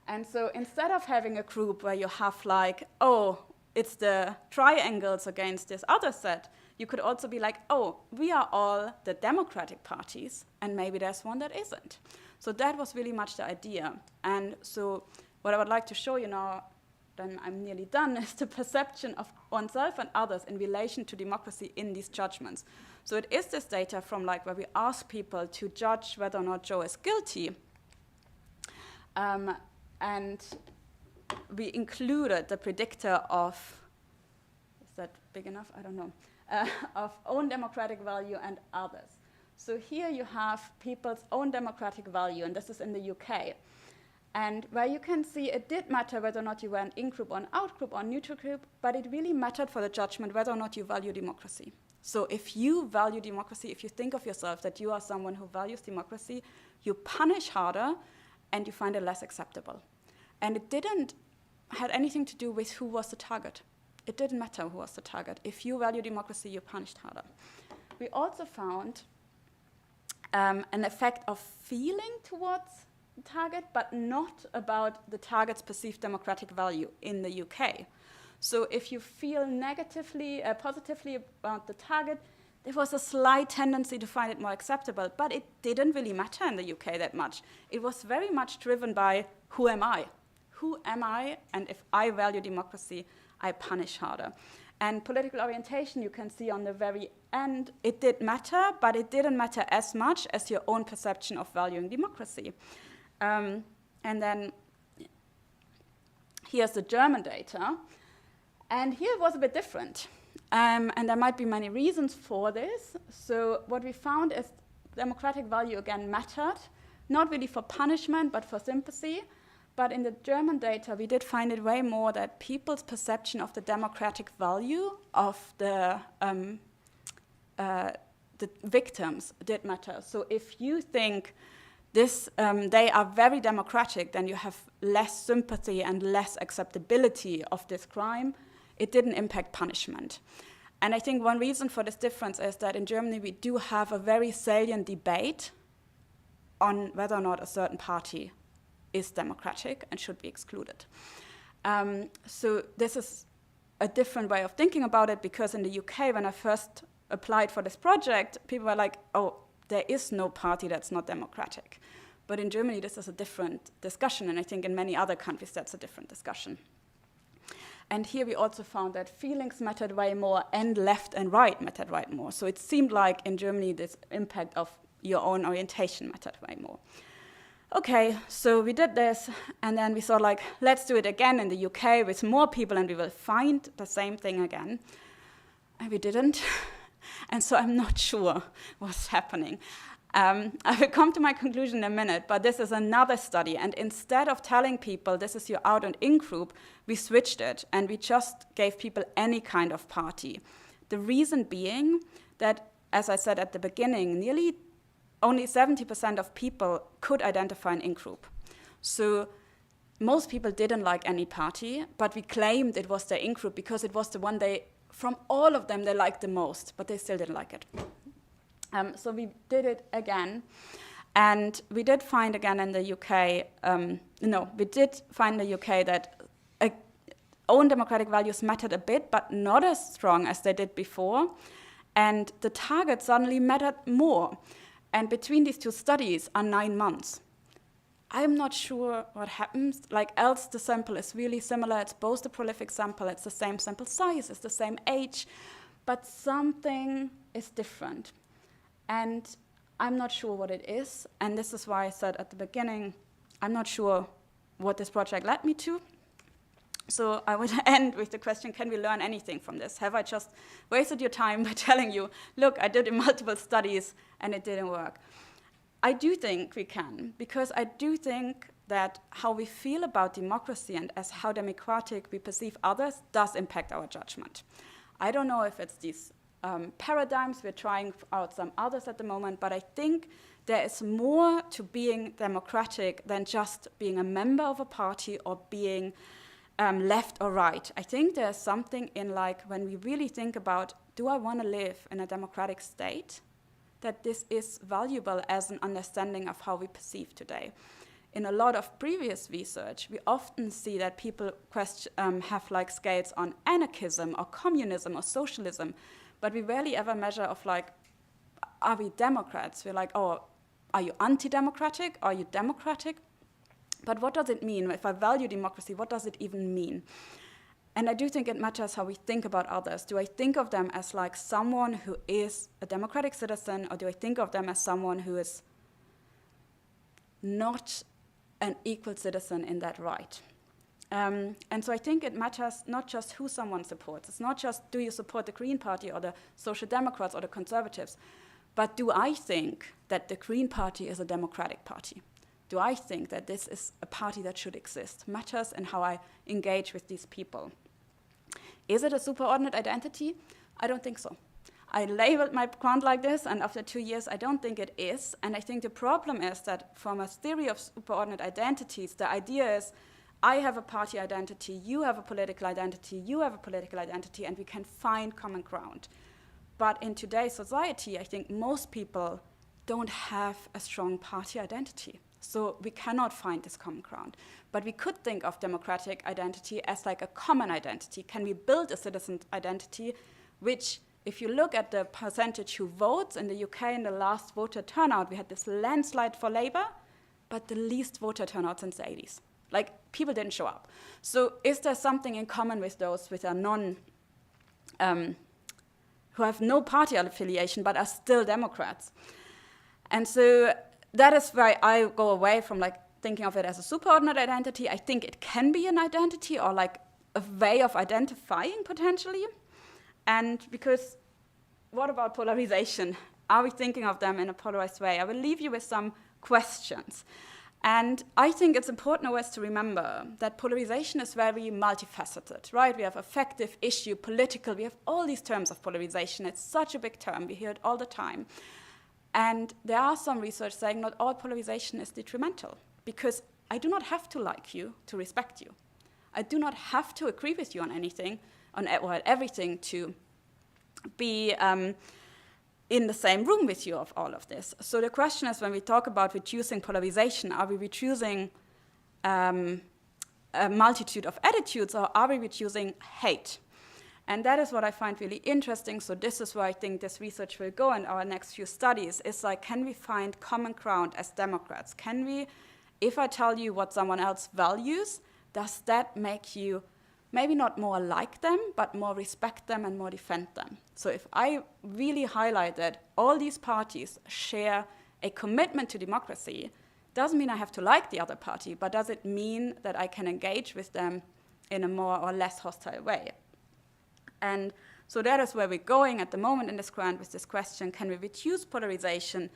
And so instead of having a group where you have like, oh, it's the triangles against this other set, you could also be like, oh, we are all the democratic parties, and maybe there's one that isn't. So that was really much the idea. And so what I would like to show you now, then I'm nearly done, is the perception of oneself and others in relation to democracy in these judgments. So it is this data from like where we ask people to judge whether or not Joe is guilty. And we included the predictor of, is that big enough? I don't know, of own democratic value and others. So here you have people's own democratic value, and this is in the UK. And where you can see it did matter whether or not you were an in-group or an out-group or neutral group, but it really mattered for the judgment whether or not you value democracy. So if you value democracy, if you think of yourself that you are someone who values democracy, you punish harder and you find it less acceptable. And it didn't had anything to do with who was the target. It didn't matter who was the target. If you value democracy, you're punished harder. We also found an effect of feeling towards the target, but not about the target's perceived democratic value in the UK. So if you feel positively about the target, there was a slight tendency to find it more acceptable, but it didn't really matter in the UK that much. It was very much driven by, who am I? Who am I? And if I value democracy, I punish harder. And political orientation, you can see on the very end, it did matter, but it didn't matter as much as your own perception of valuing democracy. And then here's the German data. And here it was a bit different. And there might be many reasons for this. So what we found is democratic value again mattered, not really for punishment, but for sympathy. But in the German data, we did find it way more that people's perception of the democratic value of the victims did matter. So if you think they are very democratic, then you have less sympathy and less acceptability of this crime. It didn't impact punishment. And I think one reason for this difference is that in Germany we do have a very salient debate on whether or not a certain party is democratic and should be excluded. So this is a different way of thinking about it, because in the UK, when I first applied for this project, people were like, oh, there is no party that's not democratic. But in Germany, this is a different discussion, and I think in many other countries, that's a different discussion. And here we also found that feelings mattered way more, and left and right mattered way more. So it seemed like in Germany, this impact of your own orientation mattered way more. Okay, so we did this, and then we thought, like, let's do it again in the UK with more people, and we will find the same thing again. And we didn't. And so I'm not sure what's happening. I will come to my conclusion in a minute, but this is another study. And instead of telling people this is your out and in group, we switched it and we just gave people any kind of party. The reason being that, as I said at the beginning, nearly only 70% of people could identify an in-group. So most people didn't like any party, but we claimed it was their in-group because it was the one from all of them, they liked the most, but they still didn't like it. So we did it again. And we did find again in the UK, we did find in the UK that own democratic values mattered a bit, but not as strong as they did before. And the target suddenly mattered more. And between these two studies are 9 months. I'm not sure what happens. Like else, the sample is really similar. It's both the prolific sample, it's the same sample size, it's the same age, but something is different. And I'm not sure what it is. And this is why I said at the beginning, I'm not sure what this project led me to. So I would end with the question, can we learn anything from this? Have I just wasted your time by telling you, look, I did multiple studies and it didn't work? I do think we can, because I do think that how we feel about democracy and as how democratic we perceive others does impact our judgment. I don't know if it's these paradigms, we're trying out some others at the moment, but I think there is more to being democratic than just being a member of a party or being left or right. I think there's something in like when we really think about, do I want to live in a democratic state? That this is valuable as an understanding of how we perceive today. In a lot of previous research, we often see that people have like scales on anarchism or communism or socialism, but we rarely ever measure of like, are we Democrats? We're like, oh, are you anti-democratic? Are you democratic? But what does it mean? If I value democracy, what does it even mean? And I do think it matters how we think about others. Do I think of them as like someone who is a democratic citizen, or do I think of them as someone who is not an equal citizen in that right? And so I think it matters not just who someone supports. It's not just do you support the Green Party or the Social Democrats or the Conservatives, but do I think that the Green Party is a democratic party? Do I think that this is a party that should exist? Matters in how I engage with these people. Is it a superordinate identity? I don't think so. I labeled my grant like this, and after 2 years, I don't think it is. And I think the problem is that from a theory of superordinate identities, the idea is I have a party identity, you have a political identity, you have a political identity, and we can find common ground. But in today's society, I think most people don't have a strong party identity. So we cannot find this common ground. But we could think of democratic identity as like a common identity. Can we build a citizen identity, which, if you look at the percentage who votes in the UK in the last voter turnout, we had this landslide for Labour, but the least voter turnout since the 80s. Like, people didn't show up. So is there something in common with those with a who have no party affiliation but are still Democrats? And so that is why I go away from like thinking of it as a superordinate identity. I think it can be an identity or like a way of identifying potentially. And because what about polarization? Are we thinking of them in a polarized way? I will leave you with some questions. And I think it's important always to remember that polarization is very multifaceted, right? We have affective, issue, political, we have all these terms of polarization. It's such a big term, we hear it all the time. And there are some research saying not all polarization is detrimental, because I do not have to like you to respect you. I do not have to agree with you on anything, on everything to be in the same room with you of all of this. So the question is, when we talk about reducing polarization, are we reducing a multitude of attitudes, or are we reducing hate? And that is what I find really interesting. So this is where I think this research will go in our next few studies, is like, can we find common ground as Democrats? Can we, if I tell you what someone else values, does that make you maybe not more like them, but more respect them and more defend them? So if I really highlight that all these parties share a commitment to democracy, doesn't mean I have to like the other party, but does it mean that I can engage with them in a more or less hostile way? And so that is where we're going at the moment in this grant with this question, can we reduce polarization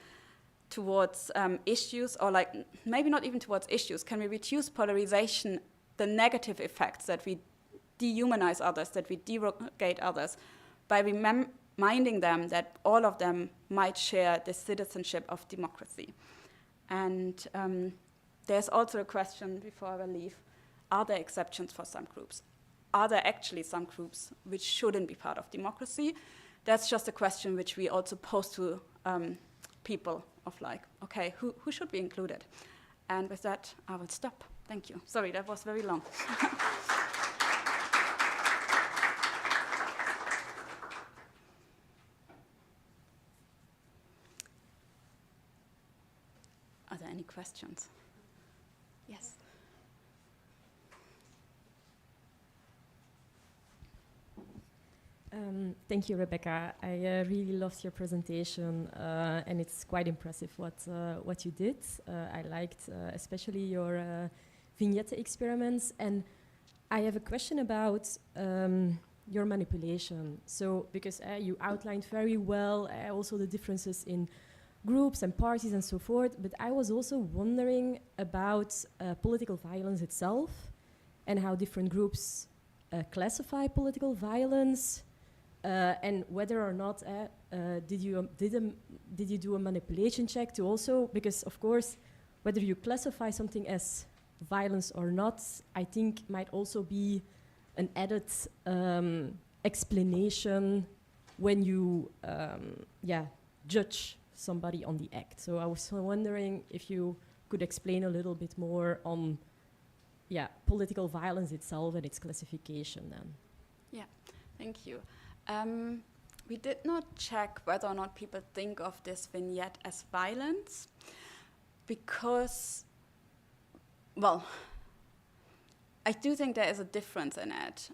towards issues, or like maybe not even towards issues? Can we reduce polarization, the negative effects that we dehumanize others, that we derogate others, by reminding them that all of them might share the citizenship of democracy? And there's also a question before I leave. Are there exceptions for some groups? Are there actually some groups which shouldn't be part of democracy? That's just a question which we also pose to people of like, okay, who should be included? And with that, I will stop. Thank you. Sorry, that was very long. Are there any questions? Yes. Thank you, Rebekka. I really loved your presentation, and it's quite impressive what you did. I liked especially your vignette experiments, and I have a question about your manipulation. So, because you outlined very well also the differences in groups and parties and so forth, but I was also wondering about political violence itself and how different groups classify political violence. And whether or not did you do a manipulation check to also, because of course whether you classify something as violence or not, I think might also be an added explanation when you judge somebody on the act. So I was wondering if you could explain a little bit more on political violence itself and its classification then. Yeah, thank you. We did not check whether or not people think of this vignette as violence because, well, I do think there is a difference in it.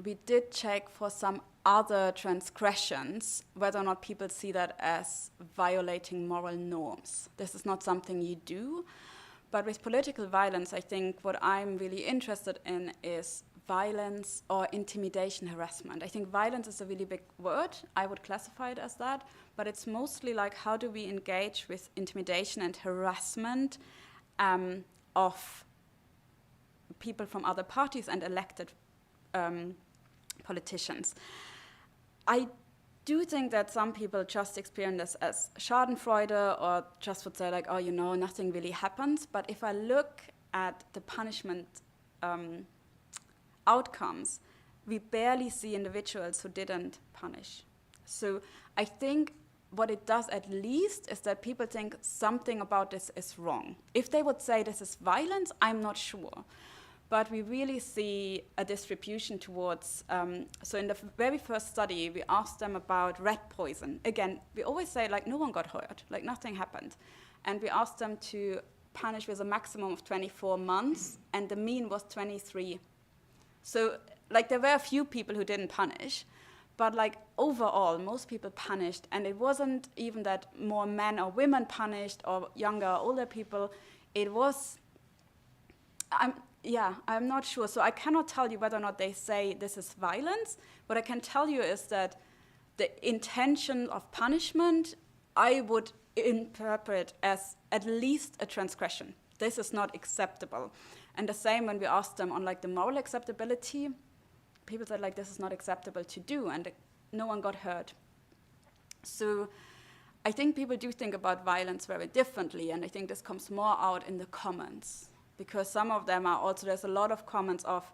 We did check for some other transgressions whether or not people see that as violating moral norms. This is not something you do. But with political violence, I think what I'm really interested in is violence or intimidation, harassment. I think violence is a really big word. I would classify it as that. But it's mostly like how do we engage with intimidation and harassment of people from other parties and elected politicians. I do think that some people just experience this as schadenfreude or just would say like, oh, you know, nothing really happens. But if I look at the punishment outcomes, we barely see individuals who didn't punish. So I think what it does at least is that people think something about this is wrong. If they would say this is violence, I'm not sure. But we really see a distribution towards, so in the very first study, we asked them about rat poison. Again, we always say, like, no one got hurt, like, nothing happened. And we asked them to punish with a maximum of 24 months, and the mean was 23. So, like, there were a few people who didn't punish, but, like, overall, most people punished, and it wasn't even that more men or women punished or younger or older people. It was, I'm not sure. So I cannot tell you whether or not they say this is violence. What I can tell you is that the intention of punishment, I would interpret as at least a transgression. This is not acceptable. And the same when we asked them on like the moral acceptability, people said like this is not acceptable to do, and no one got hurt. So I think people do think about violence very differently, and I think this comes more out in the comments. Because some of them are also, there's a lot of comments of,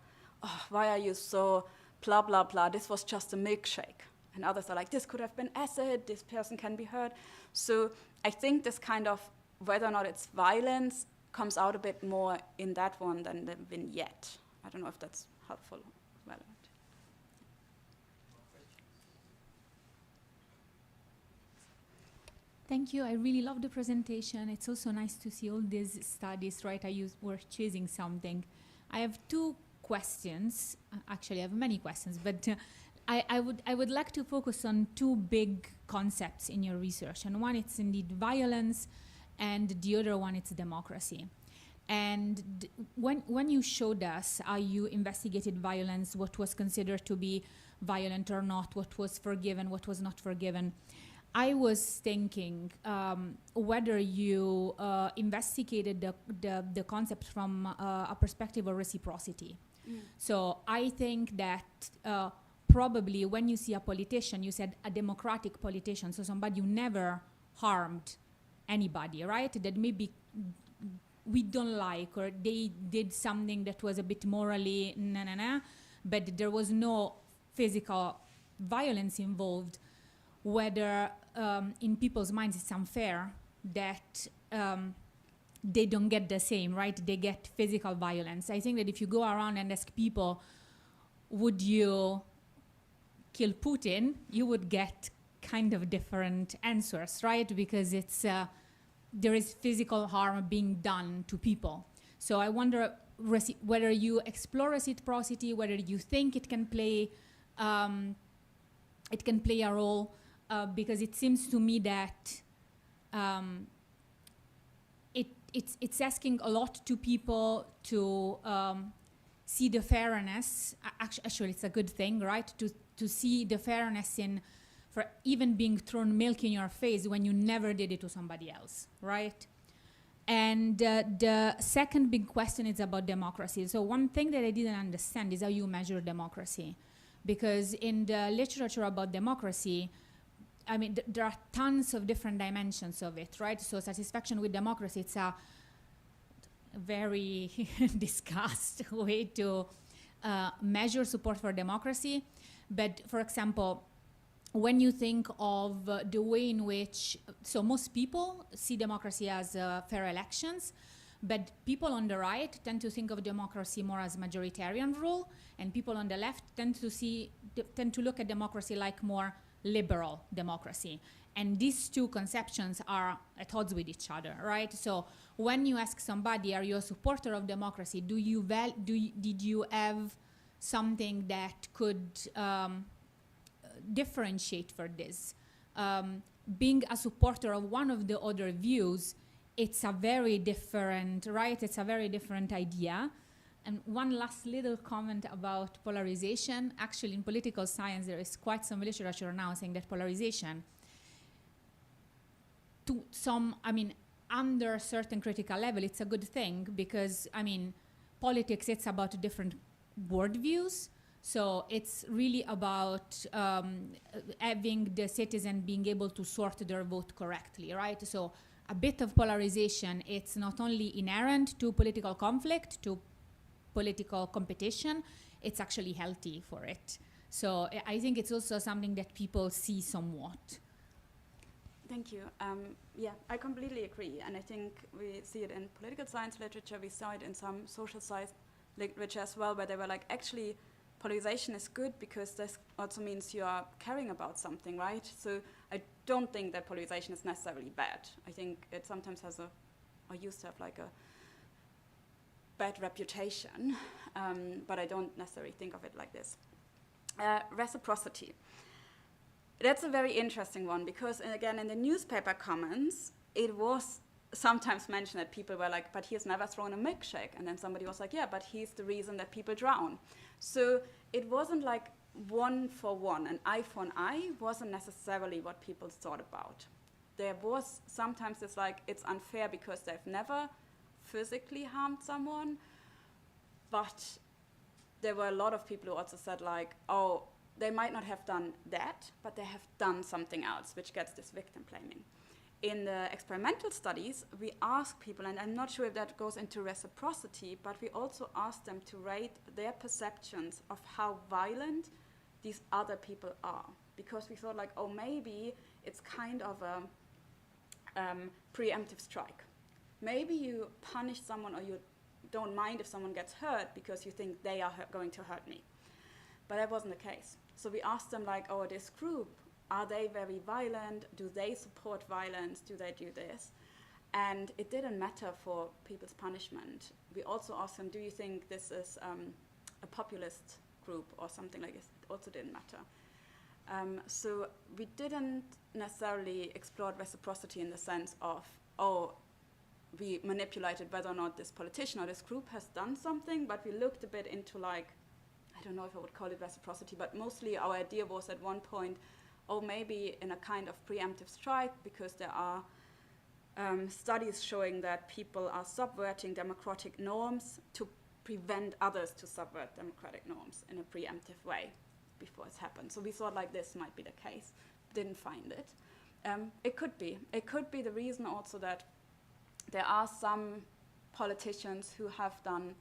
oh, why are you so blah, blah, blah, this was just a milkshake. And others are like, this could have been acid, this person can be hurt. So I think this kind of, whether or not it's violence, comes out a bit more in that one than the vignette. I don't know if that's helpful or relevant. Thank you. I really love the presentation. It's also nice to see all these studies, right? We're choosing something. I have two questions. Actually, I have many questions, but I would like to focus on two big concepts in your research. And one, it's indeed violence, and the other one, it's democracy. And when you showed us how you investigated violence, what was considered to be violent or not, what was forgiven, what was not forgiven, I was thinking whether you investigated the concept from a perspective of reciprocity. So I think that probably when you see a politician, you said a democratic politician, so somebody who never harmed anybody, right? That maybe we don't like, or they did something that was a bit morally but there was no physical violence involved. Whether in people's minds it's unfair that they don't get the same, right? They get physical violence. I think that if you go around and ask people, would you kill Putin, you would get kind of different answers, right? Because it's there is physical harm being done to people. So I wonder whether you explore reciprocity, whether you think it can play a role, because it seems to me that it's asking a lot to people to see the fairness. Actually, it's a good thing, right? To see the fairness in, for even being thrown milk in your face when you never did it to somebody else, right? And the second big question is about democracy. So one thing that I didn't understand is how you measure democracy. Because in the literature about democracy, I mean, there are tons of different dimensions of it, right? So satisfaction with democracy, it's a very discussed way to measure support for democracy. But for example, when you think of the way in which, so most people see democracy as fair elections, but people on the right tend to think of democracy more as majoritarian rule, and people on the left tend to look at democracy like more liberal democracy. And these two conceptions are at odds with each other, right? So when you ask somebody, are you a supporter of democracy? Did you have something that could differentiate for this? Being a supporter of one of the other views, it's a very different, right? It's a very different idea. And one last little comment about polarization. Actually, in political science, there is quite some literature now saying that polarization, to some, I mean, under a certain critical level, it's a good thing because, I mean, politics, it's about different worldviews. So it's really about having the citizen being able to sort their vote correctly, right? So a bit of polarization, it's not only inherent to political conflict, to political competition, it's actually healthy for it. So I think it's also something that people see somewhat. Thank you. Yeah, I completely agree. And I think we see it in political science literature, we saw it in some social science literature as well, where they were like, actually, polarization is good because this also means you are caring about something, right? So I don't think that polarization is necessarily bad. I think it sometimes has or used to have like a bad reputation, but I don't necessarily think of it like this. Reciprocity. That's a very interesting one because, again, in the newspaper comments, it was sometimes mentioned that people were like, but he's never thrown a milkshake. And then somebody was like, yeah, but he's the reason that people drown. So it wasn't like one for one. An eye for an eye wasn't necessarily what people thought about. There was sometimes it's like, it's unfair because they've never physically harmed someone. But there were a lot of people who also said like, oh, they might not have done that, but they have done something else, which gets this victim blaming. In the experimental studies, we ask people, and I'm not sure if that goes into reciprocity, but we also ask them to rate their perceptions of how violent these other people are. Because we thought like, oh, maybe it's kind of a preemptive strike. Maybe you punish someone or you don't mind if someone gets hurt because you think they are going to hurt me. But that wasn't the case. So we asked them like, oh, this group, are they very violent? Do they support violence? Do they do this? And it didn't matter for people's punishment. We also asked them, do you think this is a populist group or something like this? It also didn't matter. So we didn't necessarily explore reciprocity in the sense of, oh, we manipulated whether or not this politician or this group has done something, but we looked a bit into like, I don't know if I would call it reciprocity, but mostly our idea was at one point, or maybe in a kind of preemptive strike, because there are studies showing that people are subverting democratic norms to prevent others to subvert democratic norms in a preemptive way before it's happened. So we thought like this might be the case, didn't find it. It could be. It could be the reason also that there are some politicians who have done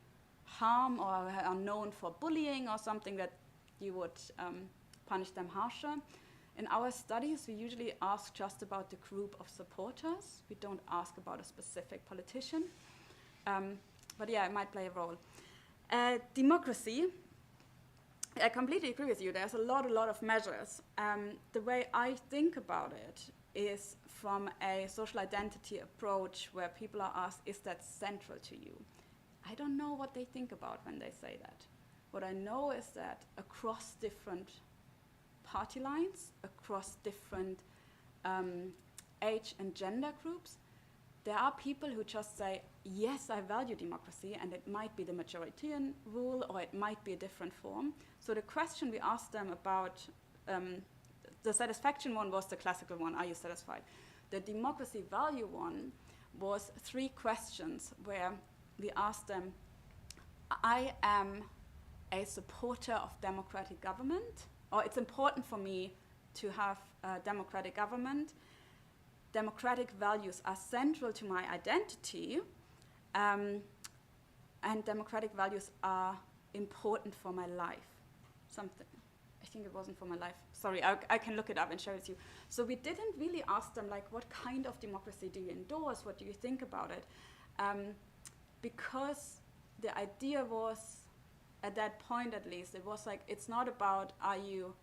harm or are known for bullying or something that you would punish them harsher. In our studies, we usually ask just about the group of supporters. We don't ask about a specific politician. But yeah, it might play a role. Democracy, I completely agree with you. There's a lot of measures. The way I think about it is from a social identity approach where people are asked, is that central to you? I don't know what they think about when they say that. What I know is that across different party lines, across different age and gender groups, there are people who just say, yes, I value democracy, and it might be the majoritarian rule, or it might be a different form. So the question we asked them about, the satisfaction one was the classical one, are you satisfied? The democracy value one was 3 questions where we asked them, I am a supporter of democratic government, or it's important for me to have a democratic government. Democratic values are central to my identity, and democratic values are important for my life. Something, I think it wasn't for my life. Sorry, I can look it up and share it with you. So we didn't really ask them, like, what kind of democracy do you endorse? What do you think about it? Because the idea was, at that point at least, it was like, it's not about, are you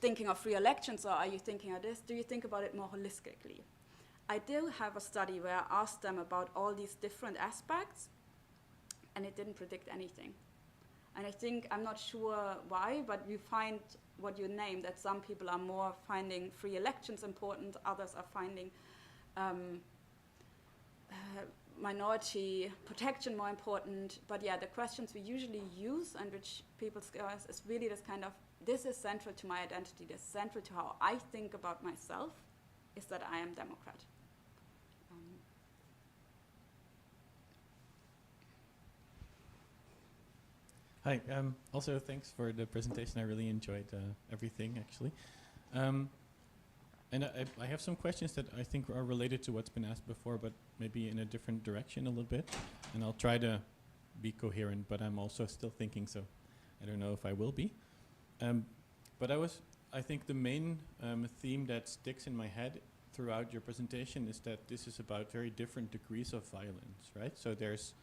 thinking of free elections or are you thinking of this? Do you think about it more holistically? I did have a study where I asked them about all these different aspects, and it didn't predict anything. And I think, I'm not sure why, but you find what you name, that some people are more finding free elections important, others are finding minority protection more important. But yeah, the questions we usually use and which people ask is really this kind of, this is central to my identity, this is central to how I think about myself, is that I am Democrat. Hi, also thanks for the presentation. I really enjoyed everything, actually. And I have some questions that I think are related to what's been asked before, but maybe in a different direction a little bit. And I'll try to be coherent, but I'm also still thinking, so I don't know if I will be. But I think the main theme that sticks in my head throughout your presentation is that this is about very different degrees of violence, right? So there's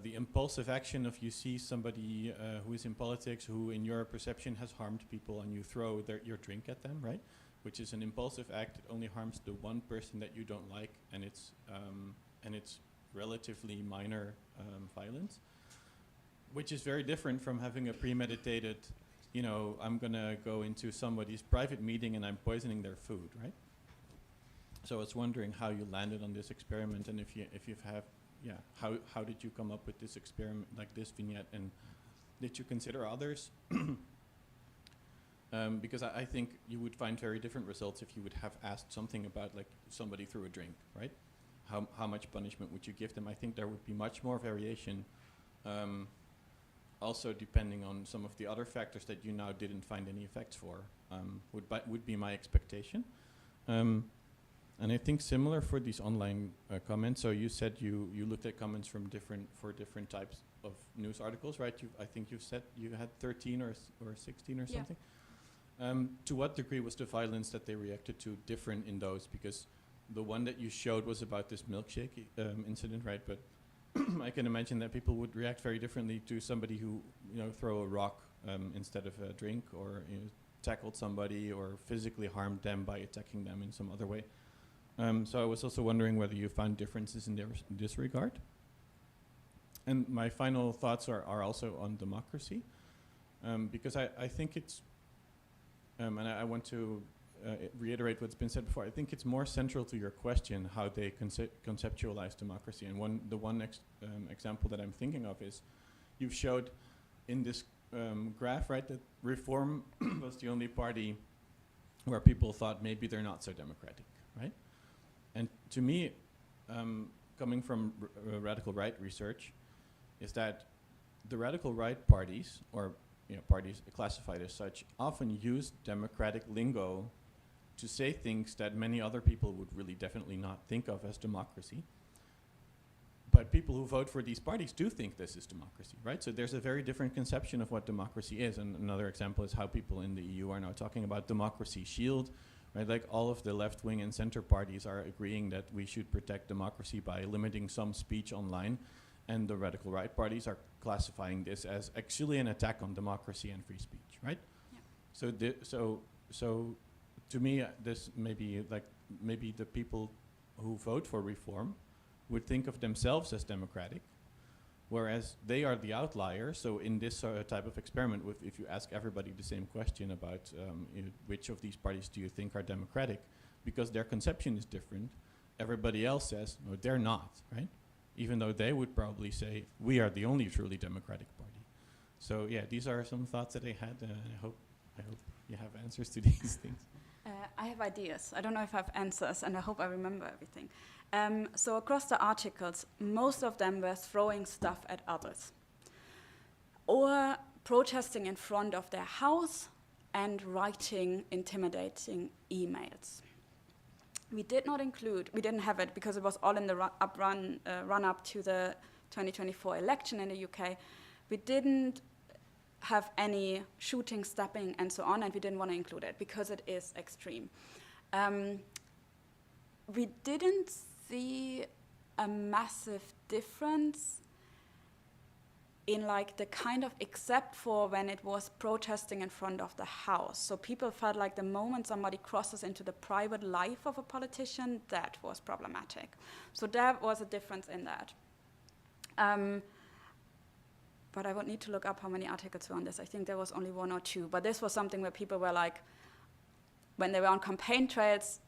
the impulsive action of you see somebody who is in politics who in your perception has harmed people and you throw your drink at them, right? Which is an impulsive act. It only harms the one person that you don't like, and it's relatively minor violence, which is very different from having a premeditated, you know, I'm gonna go into somebody's private meeting and I'm poisoning their food, right? So I was wondering how you landed on this experiment, and if you've have, yeah, how did you come up with this experiment, like this vignette, and did you consider others? Because I think you would find very different results if you would have asked something about, like, somebody threw a drink, right? How much punishment would you give them? I think there would be much more variation, also depending on some of the other factors that you now didn't find any effects for, would be my expectation. And I think similar for these online comments. So you said you looked at comments from different types of news articles, right? I think you said you had 13 or 16 or something. To what degree was the violence that they reacted to different in those? Because the one that you showed was about this milkshake incident, right? But I can imagine that people would react very differently to somebody who, you know, throw a rock instead of a drink, or, you know, tackled somebody or physically harmed them by attacking them in some other way. So I was also wondering whether you found differences in this regard. And my final thoughts are also on democracy, because I think it's, and I want to reiterate what's been said before. I think it's more central to your question how they conceptualize democracy. And the one example that I'm thinking of is, you've showed in this graph, right, that Reform was the only party where people thought maybe they're not so democratic, right? And to me, coming from radical right research, is that the radical right parties, or parties classified as such, often use democratic lingo to say things that many other people would really definitely not think of as democracy. But people who vote for these parties do think this is democracy, right? So there's a very different conception of what democracy is. And another example is how people in the EU are now talking about democracy shield, right? Like all of the left wing and center parties are agreeing that we should protect democracy by limiting some speech online. And the radical right parties are classifying this as actually an attack on democracy and free speech, right? Yeah. So to me, this maybe the people who vote for reform would think of themselves as democratic, whereas they are the outlier. So in this type of experiment, if you ask everybody the same question about which of these parties do you think are democratic, because their conception is different, everybody else says, no, they're not, right? Even though they would probably say, we are the only truly democratic party. So yeah, these are some thoughts that I had. I hope you have answers to these things. I have ideas. I don't know if I have answers, and I hope I remember everything. So across the articles, most of them were throwing stuff at others, or protesting in front of their house and writing intimidating emails. We didn't have it because it was all in the run up to the 2024 election in the UK. We didn't have any shooting, stabbing, and so on, and we didn't want to include it because it is extreme. We didn't see a massive difference in like the kind of, except for when it was protesting in front of the house. So people felt like the moment somebody crosses into the private life of a politician, that was problematic. So there was a difference in that. But I would need to look up how many articles were on this. I think there was only 1 or 2. But this was something where people were like, when they were on campaign trails,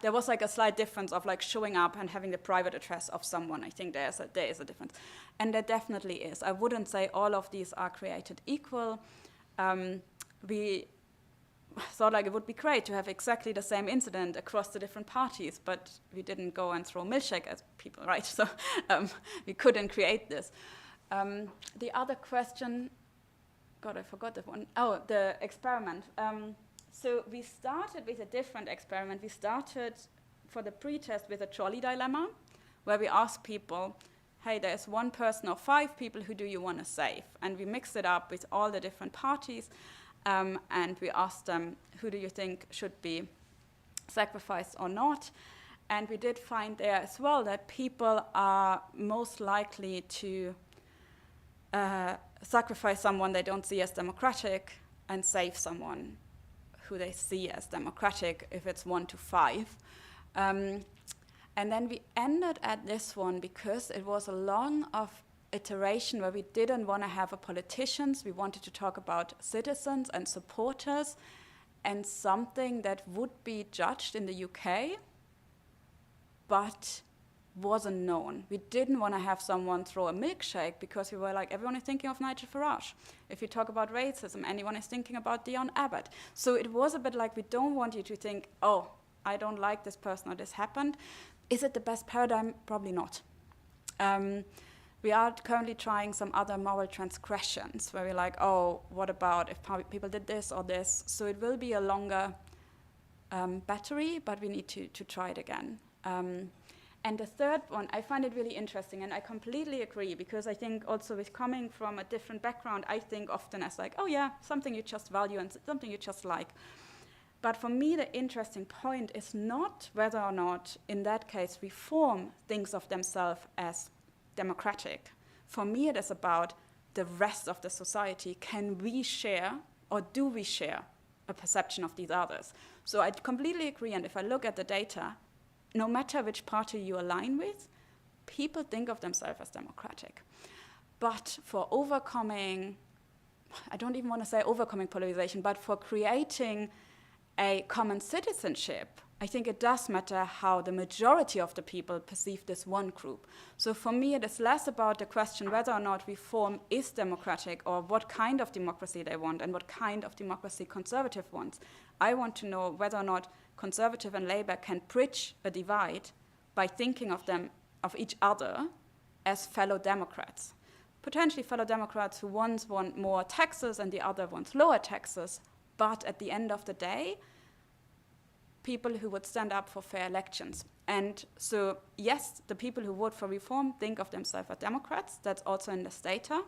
there was like a slight difference of like showing up and having the private address of someone. I think there is a difference. And there definitely is. I wouldn't say all of these are created equal. We thought like it would be great to have exactly the same incident across the different parties, but we didn't go and throw milkshake at people, right? So we couldn't create this. The other question, God, I forgot that one. Oh, the experiment. So we started with a different experiment. We started for the pre-test with a trolley dilemma, where we asked people, hey, there's 1 person or 5 people, who do you want to save? And we mixed it up with all the different parties, and we asked them, who do you think should be sacrificed or not? And we did find there as well that people are most likely to sacrifice someone they don't see as democratic and save someone who they see as democratic if it's 1 to 5. And then we ended at this one because it was a long iteration where we didn't want to have politicians. We wanted to talk about citizens and supporters and something that would be judged in the UK, but wasn't known. We didn't want to have someone throw a milkshake because we were like, everyone is thinking of Nigel Farage. If you talk about racism, anyone is thinking about Dion Abbott. So it was a bit like, we don't want you to think, oh, I don't like this person or this happened. Is it the best paradigm? Probably not. We are currently trying some other moral transgressions where we're like, oh, what about if people did this or this? So it will be a longer battery, but we need to try it again. And the third one, I find it really interesting, and I completely agree, because I think also with coming from a different background, I think often as like, oh yeah, something you just value and something you just like. But for me, the interesting point is not whether or not, in that case, reform thinks of themselves as democratic. For me, it is about the rest of the society. Can we share, or do we share, a perception of these others? So I completely agree, and if I look at the data, no matter which party you align with, people think of themselves as democratic. But for overcoming, I don't even want to say overcoming polarization, but for creating a common citizenship I think it does matter how the majority of the people perceive this one group. So for me, it is less about the question whether or not reform is democratic or what kind of democracy they want and what kind of democracy conservative wants. I want to know whether or not conservative and Labour can bridge a divide by thinking of them, of each other, as fellow Democrats. Potentially fellow Democrats who once want more taxes and the other wants lower taxes, but at the end of the day, people who would stand up for fair elections. And so, yes, the people who vote for reform think of themselves as Democrats. That's also in this data.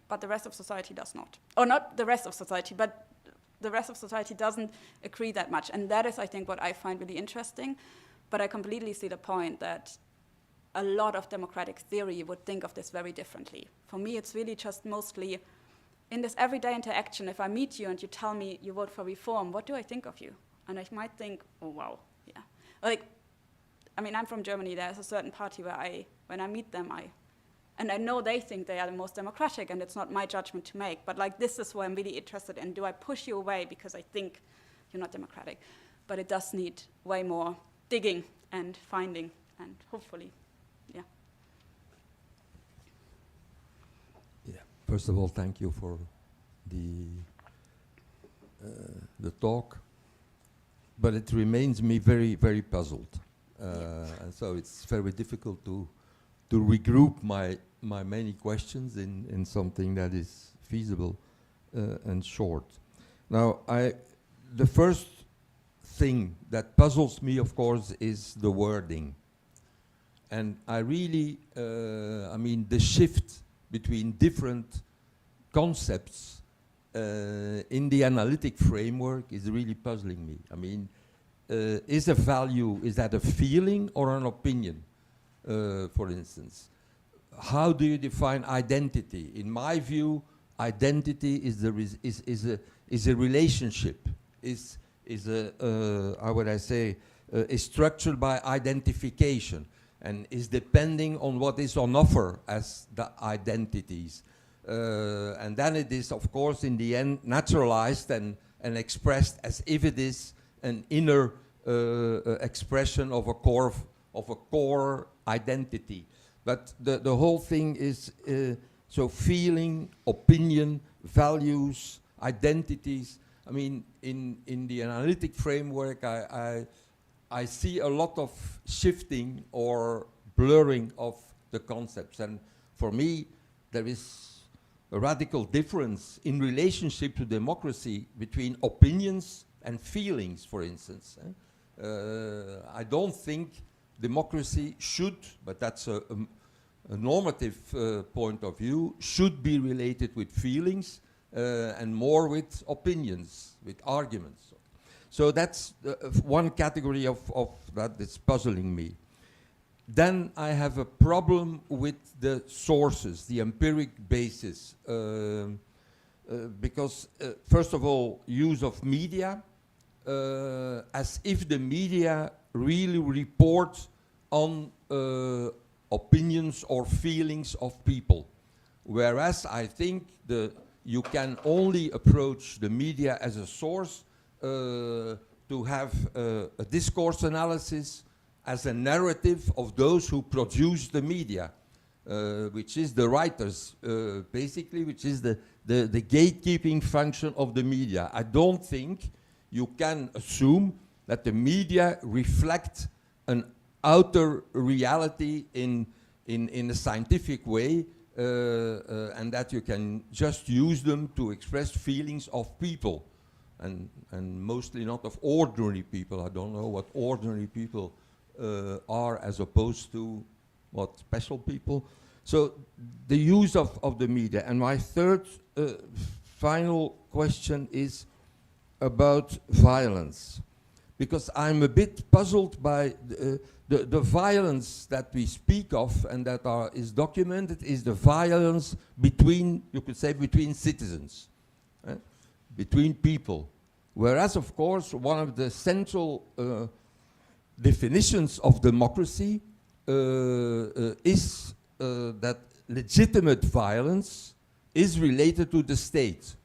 But the rest of society does not. Or not the rest of society, but the rest of society doesn't agree that much. And that is, I think, what I find really interesting. But I completely see the point that a lot of democratic theory would think of this very differently. For me, it's really just mostly in this everyday interaction. If I meet you and you tell me you vote for reform, what do I think of you? And I might think, oh, wow, yeah. Like, I mean, I'm from Germany. There's a certain party where when I meet them, and I know they think they are the most democratic, and it's not my judgment to make. But like, this is what I'm really interested in. Do I push you away because I think you're not democratic? But it does need way more digging and finding, and hopefully, yeah. Yeah. First of all, thank you for the talk. But it remains me very, very puzzled. And so it's very difficult to regroup my many questions in something that is feasible and short. Now, the first thing that puzzles me, of course, is the wording. And I really, I mean, the shift between different concepts in the analytic framework is really puzzling me. I mean, is a value, is that a feeling or an opinion, for instance? How do you define identity? In my view, identity is a relationship, is how would I say, is structured by identification and is depending on what is on offer as the identities. And then it is, of course, in the end, naturalized and expressed as if it is an inner expression of a core identity. But the whole thing is so feeling, opinion, values, identities. I mean, in the analytic framework, I see a lot of shifting or blurring of the concepts. And for me, there is a radical difference in relationship to democracy between opinions and feelings, for instance. I don't think democracy should, but that's a normative point of view, should be related with feelings and more with opinions, with arguments. So that's one category of that that's puzzling me. Then I have a problem with the sources, the empiric basis, because first of all, use of media, as if the media really report on opinions or feelings of people. Whereas I think you can only approach the media as a source to have a discourse analysis as a narrative of those who produce the media, which is the writers, basically, which is the gatekeeping function of the media. I don't think you can assume that the media reflect an outer reality in a scientific way, and that you can just use them to express feelings of people, and mostly not of ordinary people. I don't know what ordinary people are as opposed to what special people. So the use of the media. And my third final question is about violence, because I'm a bit puzzled by the violence that we speak of and that is documented is the violence between, you could say, between citizens, between people. Whereas, of course, one of the central definitions of democracy is that legitimate violence is related to the state.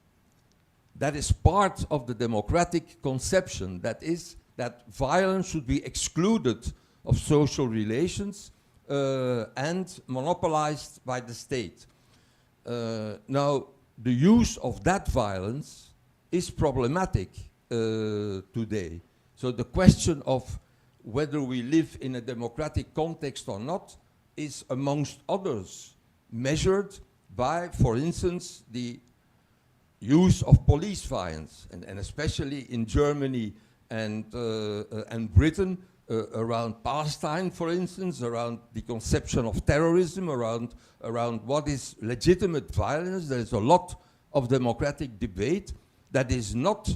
That is part of the democratic conception. That is that violence should be excluded of social relations and monopolized by the state. Now, the use of that violence is problematic today. So the question of whether we live in a democratic context or not is, amongst others, measured by, for instance, the use of police violence, and especially in Germany and Britain, around Palestine, for instance, around the conception of terrorism, around what is legitimate violence. There is a lot of democratic debate that is not,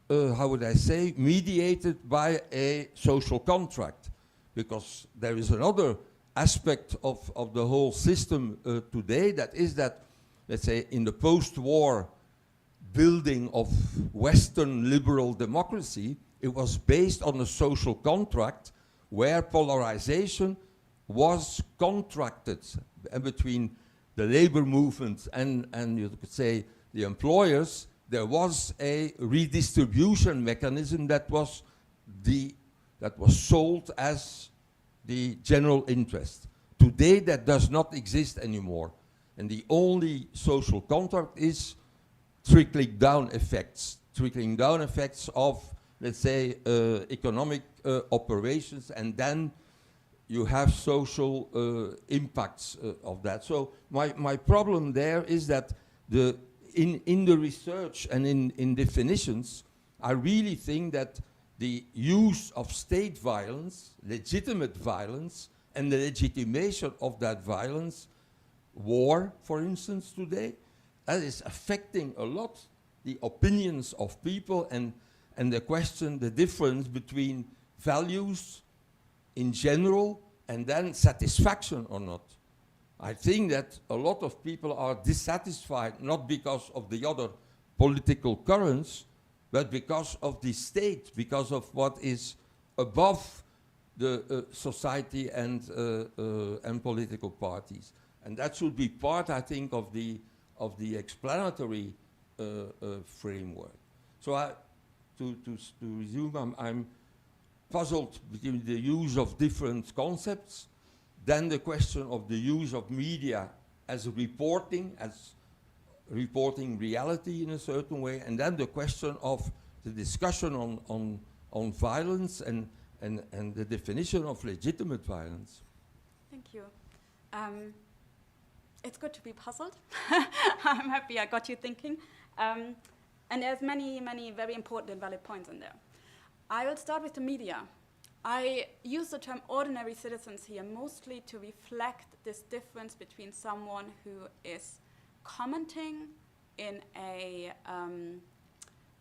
how would I say, mediated by a social contract, because there is another aspect of the whole system today, that is that, let's say, in the post-war building of Western liberal democracy, it was based on a social contract where polarization was contracted between the labor movement and you could say the employers. There was a redistribution mechanism that was sold as the general interest. Today that does not exist anymore, and the only social contract is trickling down effects of, let's say, economic operations, and then you have social impacts of that. So my problem there is that in the research and in definitions, I really think that the use of state violence, legitimate violence, and the legitimation of that violence, war, for instance, today, that is affecting a lot the opinions of people and the question, the difference between values in general and then satisfaction or not. I think that a lot of people are dissatisfied not because of the other political currents, but because of the state, because of what is above the society and political parties. And that should be part, I think, of the explanatory framework. So to resume, I'm puzzled between the use of different concepts, then the question of the use of media as reporting reality in a certain way, and then the question of the discussion on violence and the definition of legitimate violence. Thank you. It's good to be puzzled. I'm happy I got you thinking. And there's many, many very important and valid points in there. I will start with the media. I use the term ordinary citizens here mostly to reflect this difference between someone who is commenting in a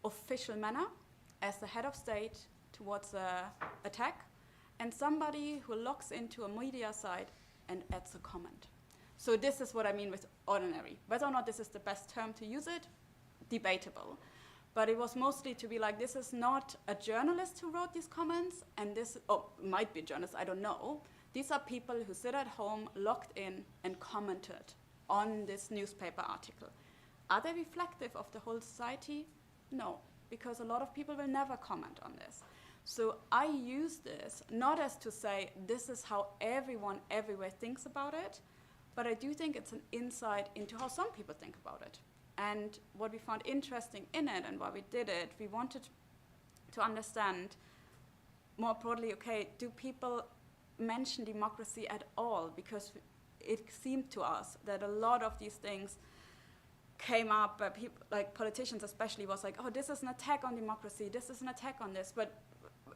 official manner as the head of state towards an attack, and somebody who logs into a media site and adds a comment. So this is what I mean with ordinary. Whether or not this is the best term to use it, debatable. But it was mostly to be like, this is not a journalist who wrote these comments, and this, might be a journalist, I don't know. These are people who sit at home, logged in, and commented on this newspaper article. Are they reflective of the whole society? No, because a lot of people will never comment on this. So I use this not as to say, this is how everyone everywhere thinks about it, but I do think it's an insight into how some people think about it. And what we found interesting in it and why we did it, we wanted to understand more broadly, okay, do people mention democracy at all? Because it seemed to us that a lot of these things came up, people, like politicians especially, was like, oh, this is an attack on democracy, this is an attack on this. But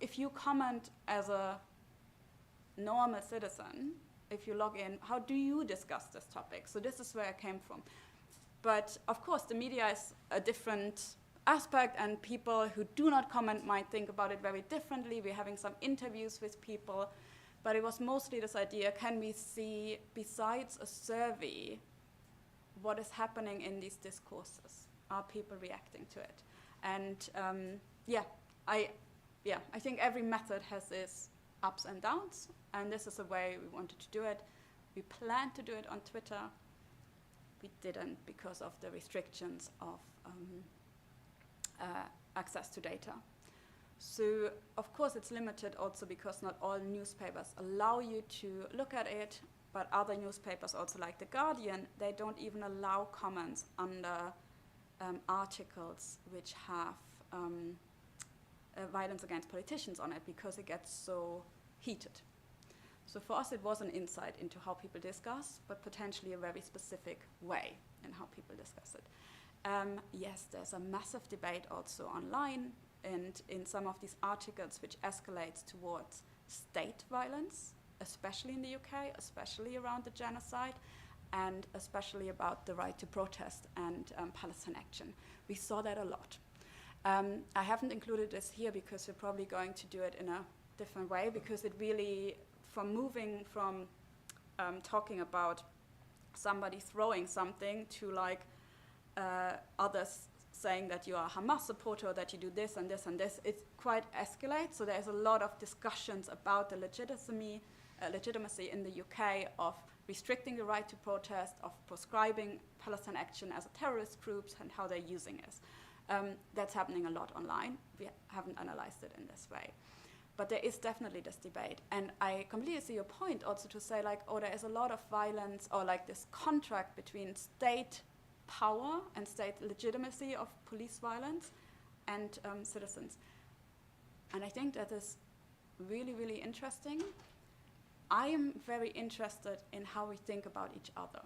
if you comment as a normal citizen, if you log in, how do you discuss this topic? So this is where I came from. But of course, the media is a different aspect, and people who do not comment might think about it very differently. We're having some interviews with people, but it was mostly this idea, can we see, besides a survey, what is happening in these discourses? Are people reacting to it? And I think every method has its ups and downs, and this is the way we wanted to do it. We planned to do it on Twitter. We didn't because of the restrictions of access to data. So, of course, it's limited also because not all newspapers allow you to look at it, but other newspapers, also like The Guardian, they don't even allow comments under articles which have violence against politicians on it because it gets so heated. So for us, it was an insight into how people discuss, but potentially a very specific way in how people discuss it. Yes, there's a massive debate also online and in some of these articles which escalates towards state violence, especially in the UK, especially around the genocide, and especially about the right to protest and Palestine action. We saw that a lot. I haven't included this here because we're probably going to do it in a different way, because it really, from moving from talking about somebody throwing something to like others saying that you are a Hamas supporter, or that you do this and this and this, it quite escalates. So there's a lot of discussions about the legitimacy in the UK of restricting the right to protest, of proscribing Palestine action as a terrorist group, and how they're using it. That's happening a lot online. We haven't analyzed it in this way. But there is definitely this debate. And I completely see your point also to say like, oh, there is a lot of violence, or like this contract between state power and state legitimacy of police violence and citizens. And I think that is really, really interesting. I am very interested in how we think about each other.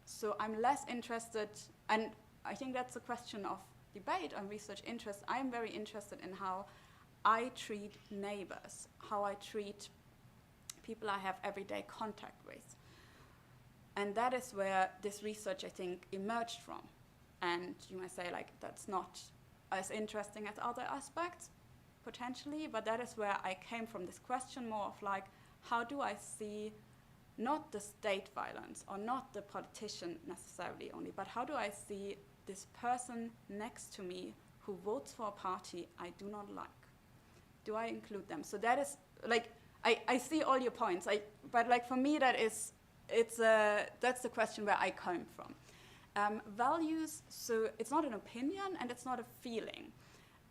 So I'm less interested, and I think that's a question of debate and research interest. I'm very interested in how I treat neighbors, how I treat people I have everyday contact with. And that is where this research, I think, emerged from. And you might say, like, that's not as interesting as other aspects, potentially, but that is where I came from, this question more of like, how do I see not the state violence or not the politician necessarily only, but how do I see this person next to me who votes for a party I do not like? Do I include them? So that is, like, I see all your points, but like for me that is, that's the question where I come from. Values, so it's not an opinion and it's not a feeling.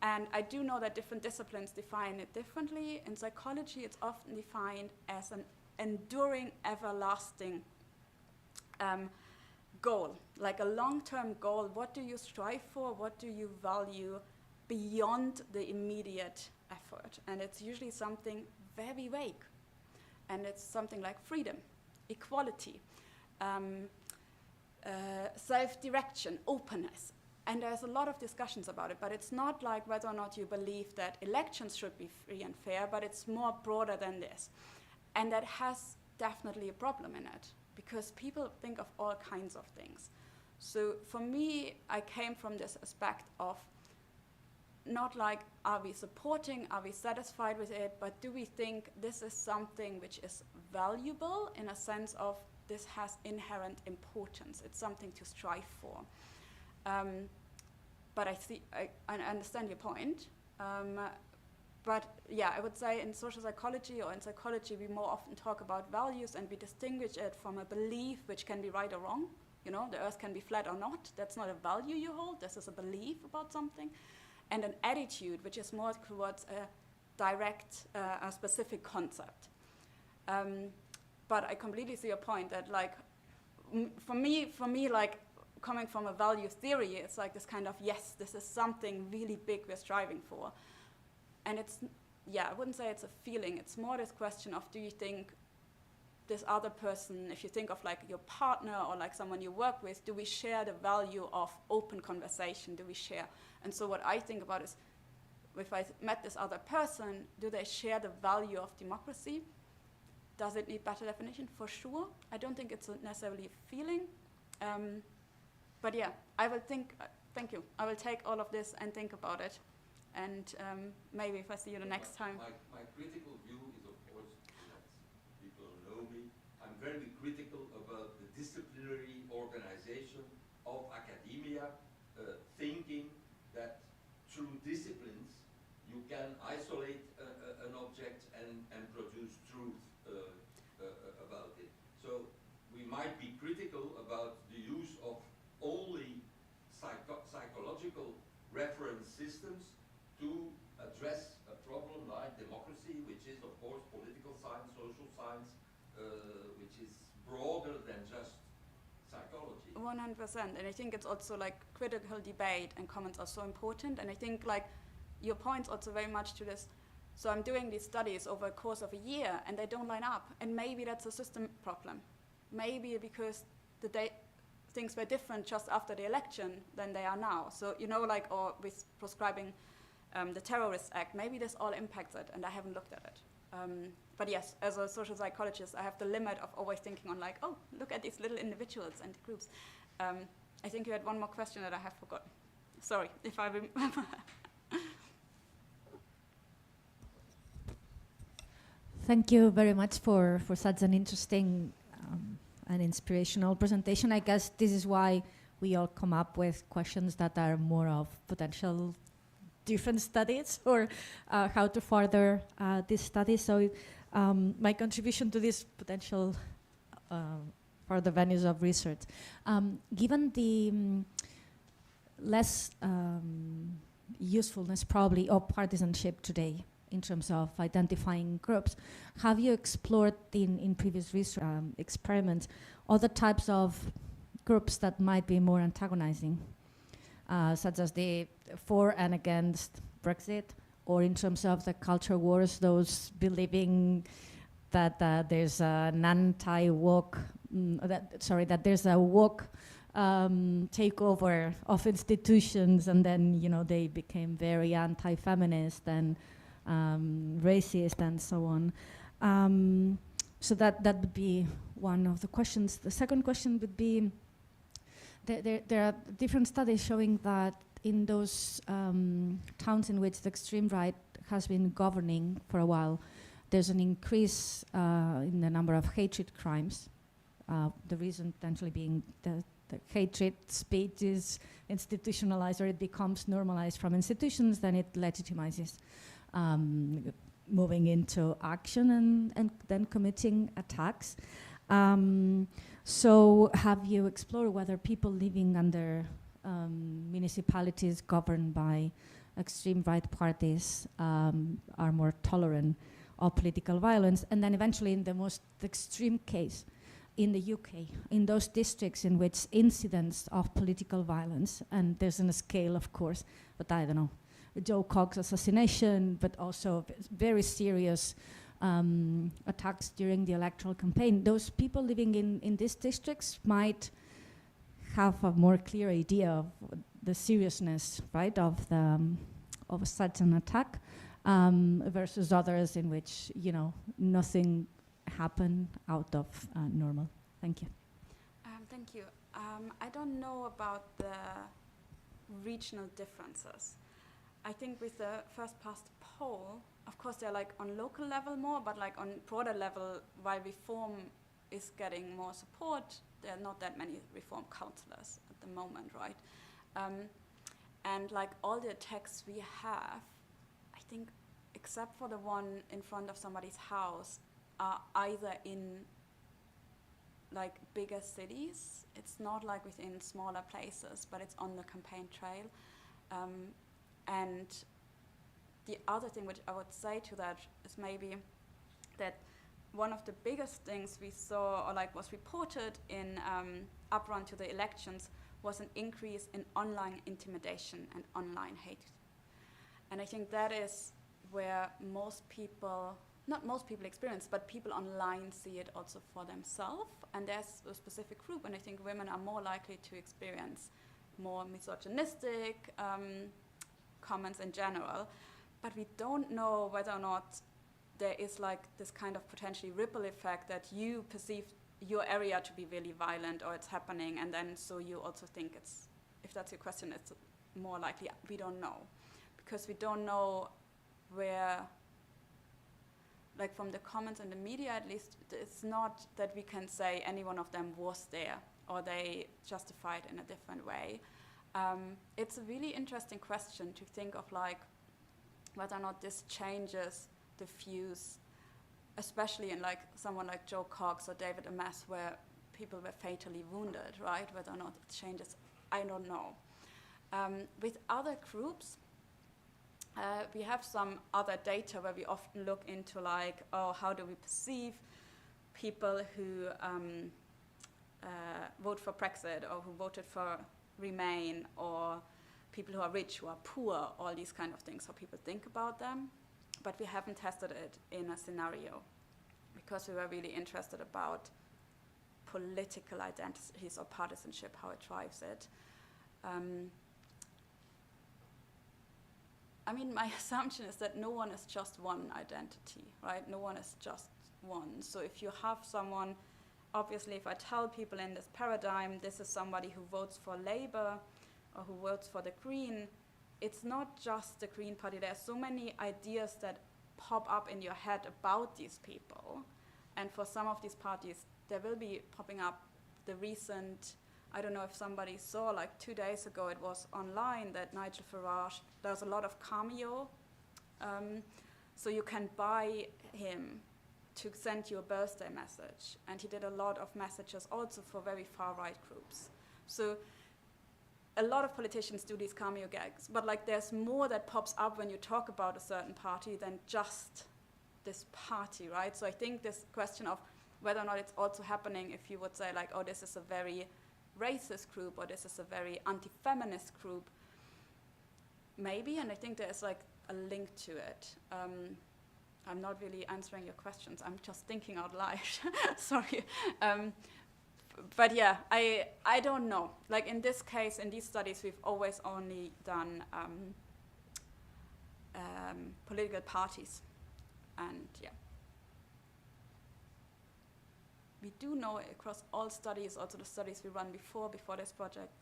And I do know that different disciplines define it differently. In psychology, it's often defined as an enduring, everlasting goal, like a long-term goal. What do you strive for? What do you value beyond the immediate effort? And it's usually something very vague. And it's something like freedom, equality, self-direction, openness. And there's a lot of discussions about it, but it's not like whether or not you believe that elections should be free and fair, but it's more broader than this. And that has definitely a problem in it, because people think of all kinds of things. So for me, I came from this aspect of not like, are we supporting, are we satisfied with it, but do we think this is something which is valuable in a sense of this has inherent importance, it's something to strive for. But I understand your point. But yeah, I would say in social psychology or in psychology, we more often talk about values and we distinguish it from a belief which can be right or wrong. You know, the earth can be flat or not. That's not a value you hold. This is a belief about something. And an attitude, which is more towards a direct, a specific concept. But I completely see your point that, like, for me, like, coming from a value theory, it's like this kind of, yes, this is something really big we're striving for. And it's, yeah, I wouldn't say it's a feeling. It's more this question of, do you think this other person, if you think of like your partner or like someone you work with, do we share the value of open conversation? Do we share? And so what I think about is, if I met this other person, do they share the value of democracy? Does it need better definition? For sure. I don't think it's necessarily a feeling. But yeah, I will think, thank you. I will take all of this and think about it. And maybe if I see you the next time. My critical view is, of course, that people know me. I'm very critical about the disciplinary organization of academia, thinking that through disciplines you can isolate an object and produce truth about it. So we might be critical about the use of only psychological reference systems to address which is broader than just psychology. 100%, and I think it's also like critical debate and comments are so important, and I think like your point's also very much to this. So I'm doing these studies over a course of a year and they don't line up, and maybe that's a system problem. Maybe because the things were different just after the election than they are now. So, you know, like, or with prescribing the Terrorist Act, maybe this all impacts it, and I haven't looked at it. But yes, as a social psychologist, I have the limit of always thinking on like, oh, look at these little individuals and groups. I think you had one more question that I have forgotten. Sorry, if I remember. Thank you very much for such an interesting and inspirational presentation. I guess this is why we all come up with questions that are more of potential different studies or how to further this study. So my contribution to this potential further venues of research, given the less usefulness probably of partisanship today in terms of identifying groups, have you explored in previous research experiments other types of groups that might be more antagonizing, such as the for and against Brexit, or in terms of the culture wars, those believing that there's an anti-woke, that there's a woke takeover of institutions, and then, you know, they became very anti-feminist and racist and so on. So that would be one of the questions. The second question would be, there are different studies showing that in those towns in which the extreme right has been governing for a while, there's an increase in the number of hatred crimes. The reason potentially being the hatred speech is institutionalized, or it becomes normalized from institutions, then it legitimizes moving into action and then committing attacks. So have you explored whether people living under municipalities governed by extreme right parties are more tolerant of political violence? And then eventually, in the most extreme case, in the UK, in those districts in which incidents of political violence, and there's a scale, of course, but I don't know, Joe Cox assassination, but also very serious attacks during the electoral campaign, those people living in these districts might have a more clear idea of the seriousness, right, of such an attack, versus others in which, you know, nothing happened out of normal. Thank you. Thank you. I don't know about the regional differences. I think with the first past poll, of course they're like on local level more, but like on broader level, while reform is getting more support, there are not that many reform councillors at the moment, right? And like all the attacks we have, I think, except for the one in front of somebody's house, are either in like bigger cities. It's not like within smaller places, but it's on the campaign trail. And the other thing which I would say to that is maybe that one of the biggest things we saw, or like was reported in uprun to the elections, was an increase in online intimidation and online hate. And I think that is where most people, not most people experience, but people online see it also for themselves. And there's a specific group, and I think women are more likely to experience more misogynistic comments in general. But we don't know whether or not there is like this kind of potentially ripple effect that you perceive your area to be really violent, or it's happening, and then so you also think it's, if that's your question, it's more likely. We don't know, because we don't know where, like from the comments in the media at least, it's not that we can say any one of them was there or they justified in a different way. It's a really interesting question to think of, like whether or not this changes the views, especially in like someone like Joe Cox or David Amass, where people were fatally wounded, right? Whether or not it changes, I don't know. With other groups, we have some other data where we often look into like, oh, how do we perceive people who vote for Brexit or who voted for Remain, or people who are rich, who are poor, all these kind of things, how people think about them. But we haven't tested it in a scenario because we were really interested about political identities or partisanship, how it drives it. I mean, my assumption is that no one is just one identity, right? No one is just one. So if you have someone, obviously if I tell people in this paradigm, this is somebody who votes for Labour or who votes for the Green, it's not just the Green Party. There are so many ideas that pop up in your head about these people. And for some of these parties, there will be popping up the recent, I don't know if somebody saw, like 2 days ago, it was online that Nigel Farage does a lot of Cameo. So you can buy him to send you a birthday message. And he did a lot of messages also for very far-right groups. So a lot of politicians do these Cameo gags, but like there's more that pops up when you talk about a certain party than just this party, right? So I think this question of whether or not it's also happening if you would say like, oh, this is a very racist group or this is a very anti-feminist group, maybe, and I think there's like a link to it. I'm not really answering your questions. I'm just thinking out loud. Sorry. But yeah, I don't know. Like in this case, in these studies, we've always only done political parties. And yeah. We do know across all studies, also the studies we run before this project,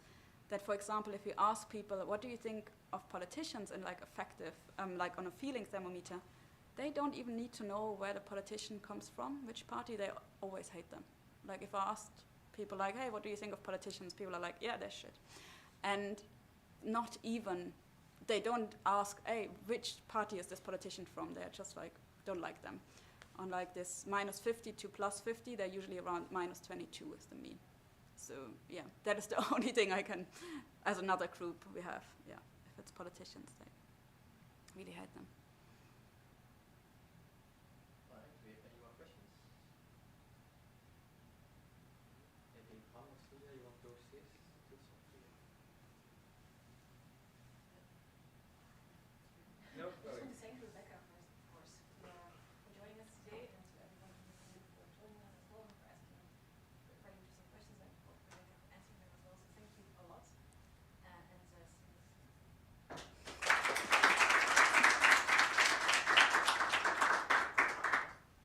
that for example, if you ask people, what do you think of politicians in like effective, like on a feeling thermometer, they don't even need to know where the politician comes from, which party, they always hate them. Like if I asked people like, hey, what do you think of politicians? People are like, yeah, they're shit. And not even, they don't ask, hey, which party is this politician from? They're just like, don't like them. On like this -50 to +50, they're usually around -22 is the mean. So yeah, that is the only thing I can, as another group we have, yeah. If it's politicians, they really hate them. All right, do we have any more questions? Anything, Hans, you want to say?